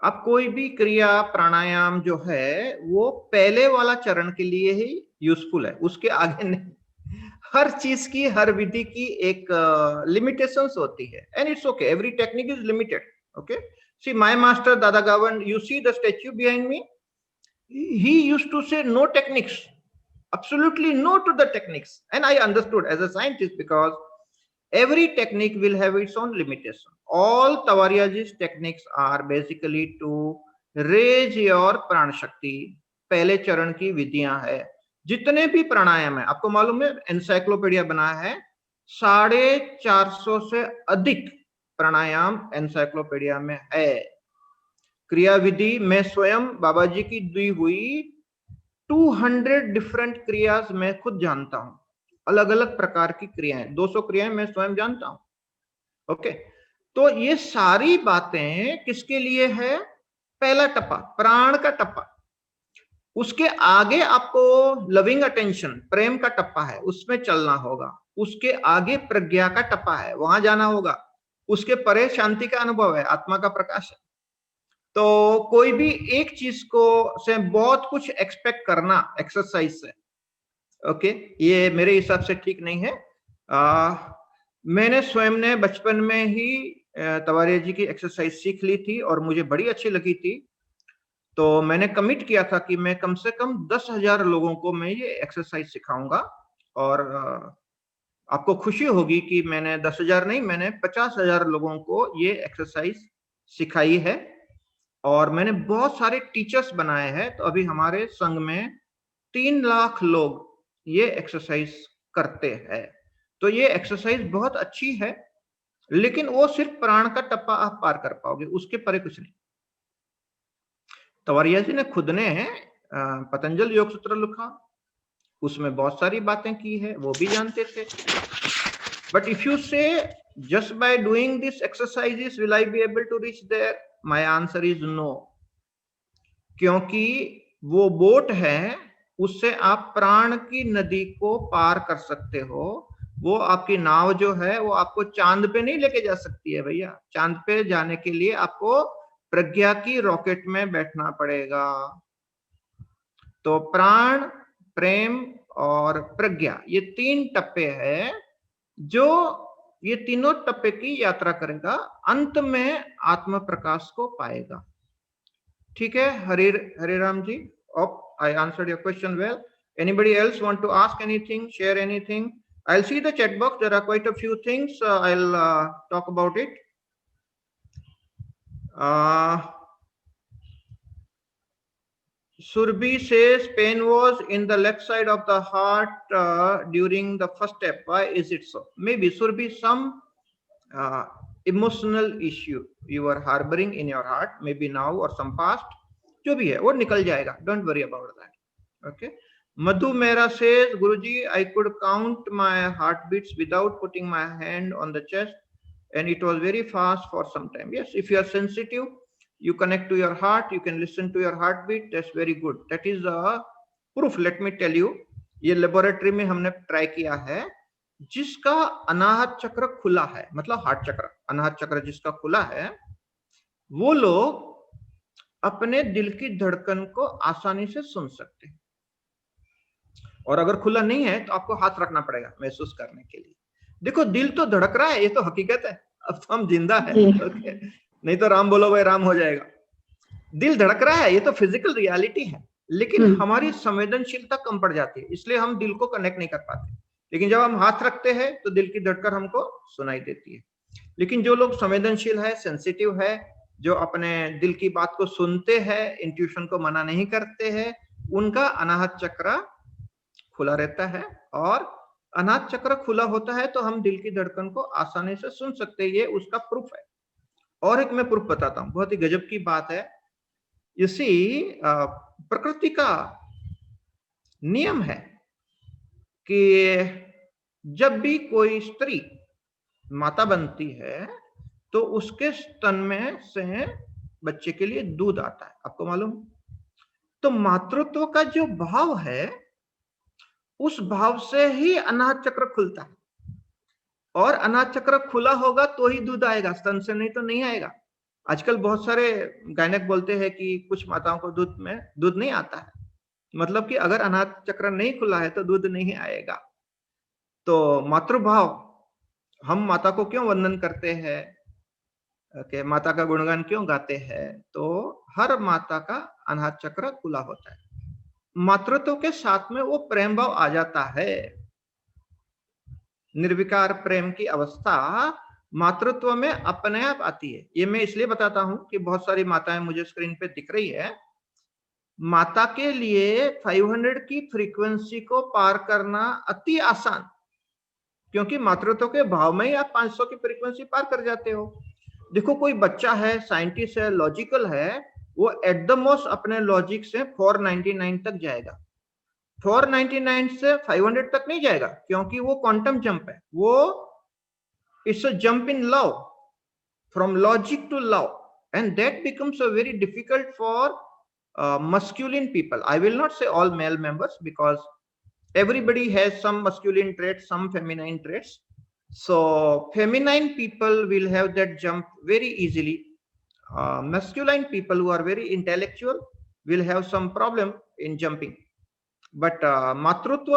आप कोई भी क्रिया प्राणायाम जो है वो पहले वाला चरण के लिए ही यूजफुल है, उसके आगे नहीं। हर चीज की, हर विधि की एक लिमिटेशंस होती है, and it's okay, every technique is limited. Okay, see my master दादा गावन, you see the statue behind me, he used to say no techniques, absolutely no to the techniques, and I understood as a scientist because every technique will have its own limitation. All Tawariyaji's techniques are basically to raise your प्राण शक्ति। पहले चरण की विधियां है, जितने भी प्राणायाम है, आपको मालूम है एनसाइक्लोपीडिया बना है, 450 से अधिक प्राणायाम एनसाइक्लोपीडिया में है। क्रिया विधि मैं स्वयं बाबा जी की दी हुई 200 डिफरेंट क्रियास मैं खुद जानता हूं, अलग अलग प्रकार की क्रियाएं, 200 क्रियाएं मैं स्वयं जानता हूं। ओके, तो ये सारी बातें किसके लिए है? पहला टप्पा, प्राण का टप्पा। उसके आगे आपको लविंग अटेंशन, प्रेम का टप्पा है, उसमें चलना होगा। उसके आगे प्रज्ञा का टप्पा है, वहां जाना होगा। उसके परे शांति का अनुभव है, आत्मा का प्रकाश है। तो कोई भी एक चीज को से बहुत कुछ एक्सपेक्ट करना एक्सरसाइज से, ओके, ये मेरे हिसाब से ठीक नहीं है। मैंने स्वयं ने बचपन में ही तवारिया जी की एक्सरसाइज सीख ली थी और मुझे बड़ी अच्छी लगी थी। तो मैंने कमिट किया था कि मैं कम से कम 10,000 लोगों को मैं ये एक्सरसाइज सिखाऊंगा। और आपको खुशी होगी कि मैंने 10,000 नहीं, मैंने 50,000 लोगों को ये एक्सरसाइज सिखाई है। और मैंने बहुत सारे टीचर्स बनाए हैं। तो अभी हमारे संघ में 3 लाख लोग ये एक्सरसाइज करते हैं। तो ये एक्सरसाइज बहुत अच्छी है, लेकिन वो सिर्फ प्राण का टप्पा आप पार कर पाओगे, उसके परे कुछ नहीं। तवारिया जी ने खुद ने पतंजल योग सूत्र लिखा, उसमें बहुत सारी बातें की है, वो भी जानते थे। बट इफ यू से just by doing this exercises will I be able to reach there, my answer is no। क्योंकि वो बोट है, उससे आप प्राण की नदी को पार कर सकते हो। वो आपकी नाव जो है वो आपको चांद पे नहीं लेके जा सकती है भैया। चांद पे जाने के लिए आपको प्रज्ञा की रॉकेट में बैठना पड़ेगा। तो प्राण, प्रेम और प्रज्ञा, ये 3 टप्पे हैं जो ये तीनों टप्पे की यात्रा करेगा, अंत में आत्म प्रकाश को पाएगा। ठीक है, हरे Ram ji, I answered your question well. Anybody else want to ask anything, share anything? I'll see the chat box. There are quite a few things. I'll talk about it. Surbhi says pain was in the left side of the heart during the first step. Why is it so? Maybe Surbhi, some emotional issue you are harboring in your heart, maybe now or some past, जो भी है वो निकल जाएगा, don't worry about that. Okay. Madhu Mehra says, Guruji, I could count my heartbeats without putting my hand on the chest, and it was very fast for some time. Yes, if you are sensitive, you connect to your heart, you can listen to your heartbeat, that's very good. That is a proof. Let me tell you, ये laboratory में हमने try किया है। जिसका अनाहत चक्र खुला है, मतलब हार्ट चक्र, अनाहत चक्र जिसका खुला है, वो लोग अपने दिल की धड़कन को आसानी से सुन सकते हैं। और अगर खुला नहीं है तो आपको हाथ रखना पड़ेगा महसूस करने के लिए। देखो, दिल तो धड़क रहा है, ये तो हकीकत है, अब तो हम जिंदा है। ओके, नहीं तो राम बोलो भाई राम हो जाएगा। दिल धड़क रहा है, ये तो फिजिकल रियलिटी है, लेकिन हमारी संवेदनशीलता कम पड़ जाती है, इसलिए हम दिल को कनेक्ट नहीं कर पाते। लेकिन जब हम हाथ रखते हैं तो दिल की धड़कन हमको सुनाई देती है। लेकिन जो लोग संवेदनशील है, सेंसिटिव है, जो अपने दिल की बात को सुनते हैं, इंट्यूशन को मना नहीं करते हैं, उनका अनाहत चक्र खुला रहता है। और अनाहत चक्र खुला होता है तो हम दिल की धड़कन को आसानी से सुन सकते हैं, ये उसका प्रूफ है। और एक मैं प्रूफ बताता हूं, बहुत ही गजब की बात है। इसी प्रकृति का नियम है कि जब भी कोई स्त्री माता बनती है तो उसके स्तन में से बच्चे के लिए दूध आता है, आपको मालूम। तो मातृत्व का जो भाव है, उस भाव से ही अनाहत चक्र खुलता है। और अनाहत चक्र खुला होगा तो ही दूध आएगा, स्तन से नहीं तो नहीं आएगा। आजकल बहुत सारे गायनक बोलते हैं कि कुछ माताओं को दूध में दूध नहीं आता है, मतलब कि अगर अनाहत चक्र नहीं खुला है तो दूध नहीं आएगा। तो मातृभाव, हम माता को क्यों वंदन करते हैं, okay, माता का गुणगान क्यों गाते हैं? तो हर माता का अनाहत चक्र खुला होता है। मातृत्व के साथ में वो प्रेम भाव आ जाता है। निर्विकार प्रेम की अवस्था मातृत्व में अपने आप आती है। ये मैं इसलिए बताता हूं कि बहुत सारी माताएं मुझे स्क्रीन पे दिख रही है। माता के लिए 500 की फ्रीक्वेंसी को पार करना अति आसान, क्योंकि मातृत्व के भाव में ही आप 500 की फ्रीक्वेंसी पार कर जाते हो। देखो, कोई बच्चा है, साइंटिस्ट है, लॉजिकल है, वो एट द मोस्ट अपने लॉजिक से 499 तक जाएगा। 499 से 500 तक नहीं जाएगा, क्योंकि वो क्वांटम जंप है। वो it's a jump in love, from logic to love, and that becomes a very difficult for masculine people, I will not say all male members because everybody has some masculine traits, some feminine traits. So feminine people will have that jump very easily. Masculine people who are very intellectual will have some problem in jumping. But मातृत्व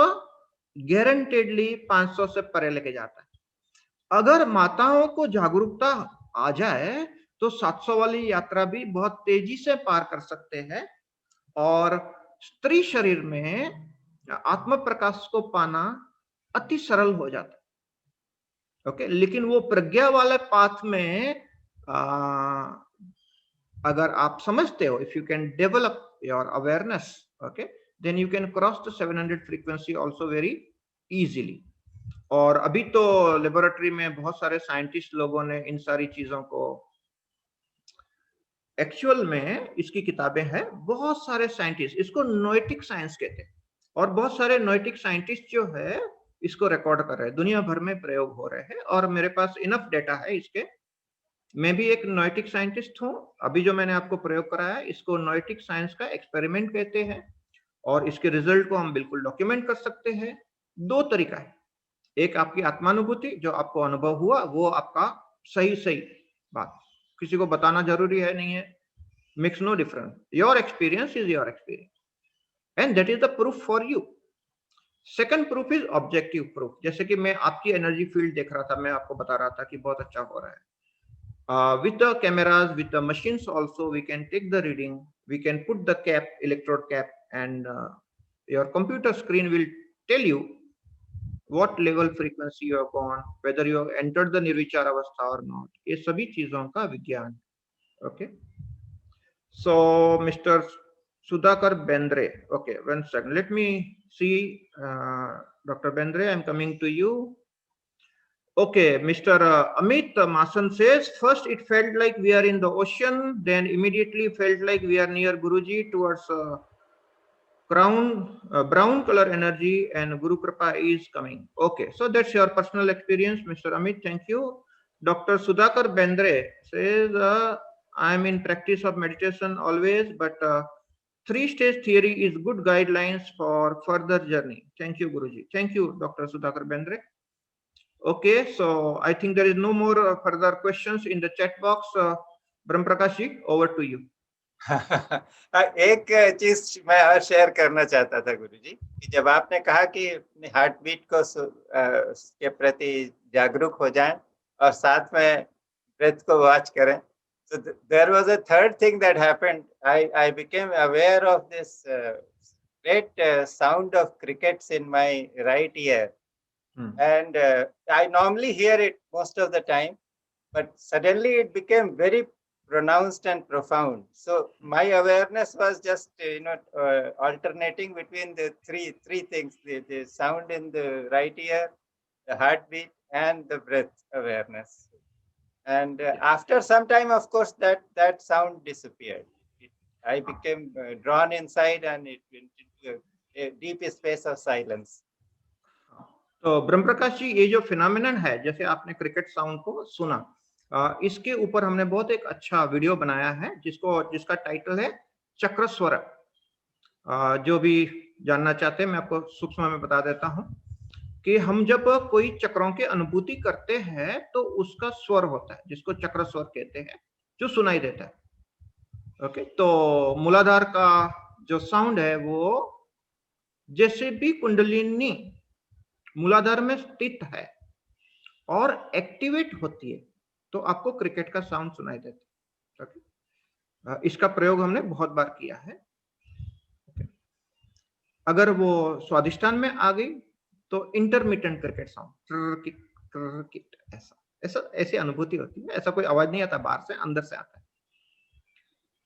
guaranteedly 500 से परे लेके जाता है. अगर माताओं को जागरूकता आ जाए तो 700 वाली यात्रा भी बहुत तेजी से पार कर सकते हैं और स्त्री शरीर में आत्म प्रकाश को पाना अति सरल हो जाता है. ओके, लेकिन वो प्रज्ञा वाले पाथ में अगर आप समझते हो, if you can develop your awareness, okay, then you can cross the 700 frequency also very easily. और अभी तो लेबोरेटरी में बहुत सारे साइंटिस्ट लोगों ने इन सारी चीजों को एक्चुअल में, इसकी किताबें हैं, बहुत सारे साइंटिस्ट, इसको नोएटिक साइंस कहते हैं और बहुत सारे नोएटिक साइंटिस्ट जो है इसको रिकॉर्ड कर रहे हैं, दुनिया भर में प्रयोग हो रहे हैं और मेरे पास इनफ डेटा है इसके. मैं भी एक नोएटिक साइंटिस्ट हूं. अभी जो मैंने आपको प्रयोग कराया है इसको नोएटिक साइंस का एक्सपेरिमेंट कहते हैं और इसके रिजल्ट को हम बिल्कुल डॉक्यूमेंट कर सकते हैं. दो तरीका है, एक आपकी आत्मानुभूति, जो आपको अनुभव हुआ वो आपका सही बात, किसी को बताना जरूरी है नहीं है, makes no difference. Your experience is your experience and that is the proof for you. Second proof is objective proof. जैसे कि मैं आपकी एनर्जी फील्ड देख रहा था, मैं आपको बता रहा था कि बहुत अच्छा हो रहा है. With the cameras, with the machines also, we can take the reading, we can put the cap, electrode cap, and your computer screen will tell you what level frequency you have gone, whether you have entered the निर्विचार अवस्था or not. ये सभी चीजों का विज्ञान. Okay. So Mr. Sudhakar Bendre, okay, 1 second, let me see. Dr. Bendre, I'm coming to you. Okay, Mr. Amit Masan says, first it felt like we are in the ocean, then immediately felt like we are near Guruji towards brown color energy and Guru Kripa is coming. Okay, so that's your personal experience, Mr. Amit, thank you. Dr. Sudhakar Bendre says, I am in practice of meditation always, but 3-stage theory is good guidelines for further journey. Thank you, Guruji. Thank you, Dr. Sudhakar Bendre. Okay, so I think there is no more further questions in the chat box. Brahm Prakash ji, over to you. एक चीज मैं और share करना चाहता था गुरुजी, कि जब आपने कहा कि अपने हार्ट बीट को के प्रति जागरूक हो जाएं और साथ में ब्रेथ को वॉच करें, so there was a third thing that happened. I became aware of this great sound of crickets in my right ear. And I normally hear it most of the time, but suddenly it became very pronounced and profound. So my awareness was just alternating between the three things: the sound in the right ear, the heartbeat, and the breath awareness. And after some time, of course, that sound disappeared. I became drawn inside, and it went into a deep space of silence. तो ब्रह्म प्रकाश जी, ये जो phenomenon है, जैसे आपने cricket sound को सुना, इसके ऊपर हमने बहुत एक अच्छा वीडियो बनाया है जिसका टाइटल है चक्र स्वर. जो भी जानना चाहते हैं मैं आपको सूक्ष्म में बता देता हूं कि हम जब कोई चक्रों की अनुभूति करते हैं तो उसका स्वर होता है जिसको चक्र स्वर कहते हैं, जो सुनाई देता है. ओके, तो मूलाधार का जो साउंड है वो जैसे भी कुंडलिनी मूलाधार में स्थित है और एक्टिवेट होती है तो आपको क्रिकेट का साउंड सुनाई देता है. ओके, इसका प्रयोग हमने बहुत बार किया है. अगर वो स्वादिष्टान में आ गई तो इंटरमिटेंट क्रिकेट साउंड, ऐसी अनुभूति होती है. ऐसा कोई आवाज नहीं आता बाहर से, अंदर से आता है.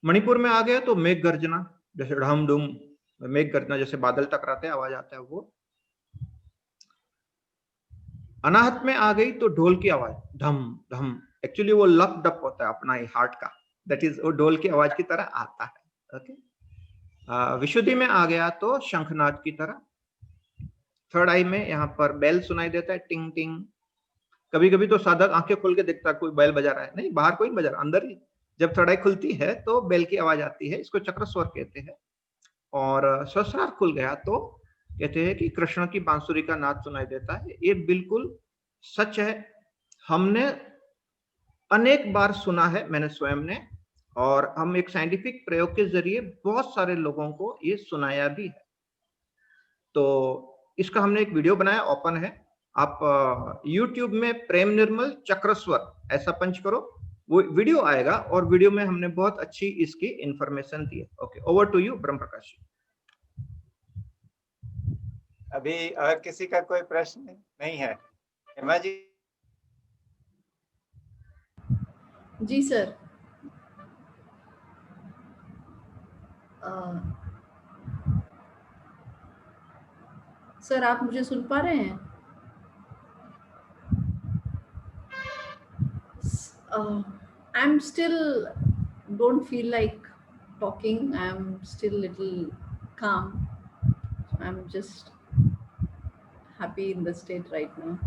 मणिपुर में आ गया तो मेघ गर्जना, जैसे ढम डुम मेघ गर्जना, जैसे बादल टकराते हैं आवाज आता है वो. अनाहत में आ गई तो ढोल की आवाज, धम धम. एक्चुअली वो लप डप होता है अपना ही हार्ट का, दैट इज वो ढोल की आवाज की तरह आता है. ओके, विशुद्धि में आ गया तो शंखनाद की तरह. थर्ड आई में यहाँ पर बेल सुनाई देता है, टिंग टिंग. कभी कभी तो साधक आंखें खोल के देखता है कोई बेल बजा रहा है, नहीं बाहर कोई बजा रहा, अंदर ही जब थड़ाई खुलती है तो बेल की आवाज आती है, इसको चक्र स्वर कहते हैं। और सहस्रार खुल गया तो कहते हैं कि कृष्ण की बांसुरी का नाद सुनाई देता है। ये बिल्कुल सच है, हमने अनेक बार सुना है, मैंने स्वयं ने, और हम एक साइंटिफिक प्रयोग के जरिए बहुत सारे लोगों को ये सुनाया भी है। तो इसका हमने एक वीडियो बनाया, ओपन है, आप YouTube में प्रेम निर्मल चक्र स्वर ऐसा पंच करो, वो वीडियो आएगा, और वीडियो में हमने बहुत अच्छी इसकी इंफॉर्मेशन दी है। ओके, ओवर टू यू ब्रह्म प्रकाश। अभी और किसी का कोई प्रश्न नहीं है? हेमा जी। जी सर। सर आप मुझे सुन पा रहे हैं? I'm still don't feel like talking. I'm still little calm. I'm just happy in the state right now.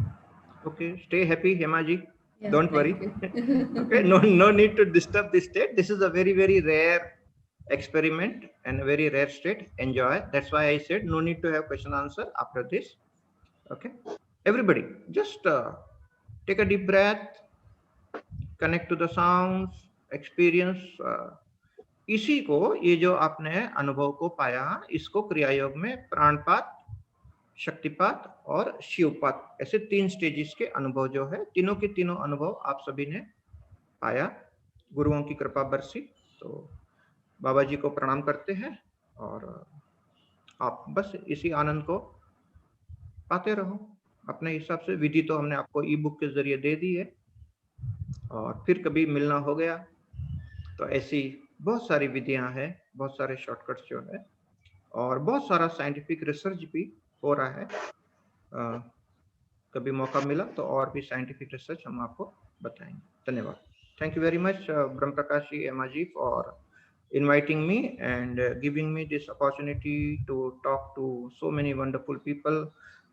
Okay, stay happy, Hema ji. Yeah, Don't worry. thank you. Okay, no need to disturb this state. This is a very rare experiment and a very rare state. Enjoy. That's why I said no need to have question answer after this. Okay, everybody just take a deep breath, connect to the sounds, experience. इसी को, ये जो आपने अनुभव को पाया, इसको क्रिया योग में प्राणपात, शक्तिपात और शिवपात, ऐसे 3 स्टेजेस के अनुभव जो है, तीनों के तीनों अनुभव आप सभी ने पाया, गुरुओं की कृपा बरसी। तो बाबा जी को प्रणाम करते हैं, और आप बस इसी आनंद को पाते रहो अपने हिसाब से। विधि तो हमने आपको ई बुक के जरिए दे दी है, और फिर कभी मिलना हो गया तो ऐसी बहुत सारी विधियां हैं, बहुत सारे शॉर्टकट्स जो है, और बहुत सारा साइंटिफिक रिसर्च भी हो रहा है। कभी मौका मिला तो और भी साइंटिफिक रिसर्च हम आपको बताएंगे। धन्यवाद। थैंक यू वेरी मच ब्रह्म प्रकाश जी, एमा जी, for inviting me and giving me this opportunity to talk to so many wonderful people.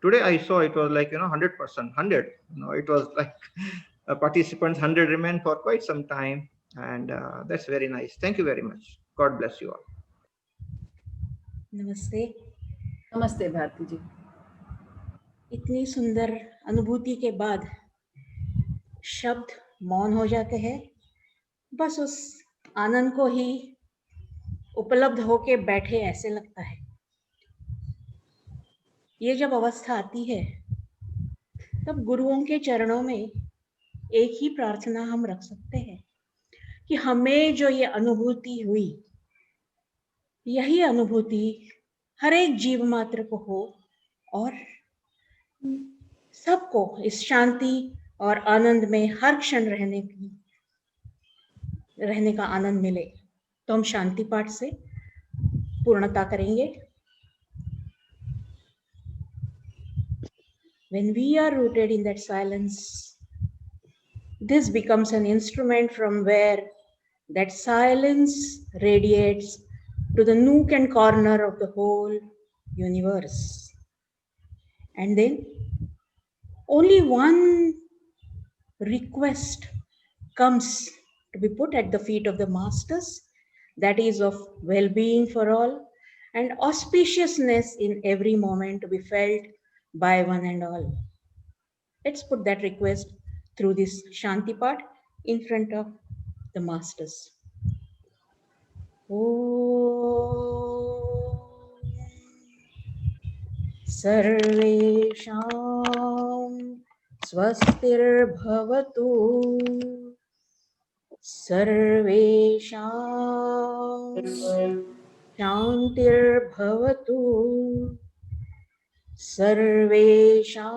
Today I saw it was like 100%, 100. It was like participants 100 remain for quite some time, and that's very nice. Thank you very much. God bless you all. नमस्ते। नमस्ते भारती जी। इतनी सुंदर अनुभूति के बाद शब्द मौन हो जाते हैं, बस उस आनंद को ही उपलब्ध होके बैठे ऐसे लगता है। ये जब अवस्था आती है तब गुरुओं के चरणों में एक ही प्रार्थना हम रख सकते हैं कि हमें जो ये अनुभूति हुई, यही अनुभूति हर एक जीव मात्र को हो, और सबको इस शांति और आनंद में हर क्षण रहने का आनंद मिले। तो हम शांति पाठ से पूर्णता करेंगे। When we are rooted in that silence, this becomes an instrument from where that silence radiates to the nook and corner of the whole universe. And then only one request comes to be put at the feet of the masters, that is of well-being for all and auspiciousness in every moment to be felt by one and all. Let's put that request through this Shanti part in front of the masters. सर्वेषां स्वस्तिर्भवतु, सर्वेषां शान्तिर्भवतु, सर्वेषां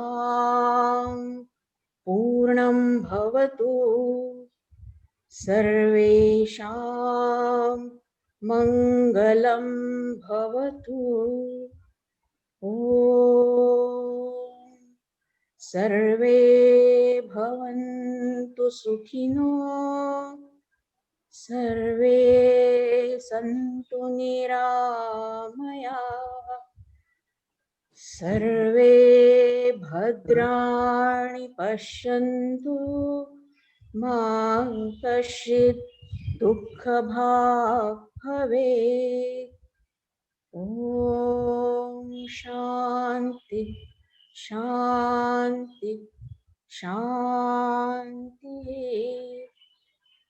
पूर्णं भवतु, सर्वेषां मङ्गलं भवतु। ॐ सर्वे भवन्तु सुखिनो, सर्वे सन्तु निरामयाः, सर्वे भद्राणि पश्यन्तु, मा कश्चित् दुःखभाग् भवेत्। ॐ शान्ति शान्ति शान्ति।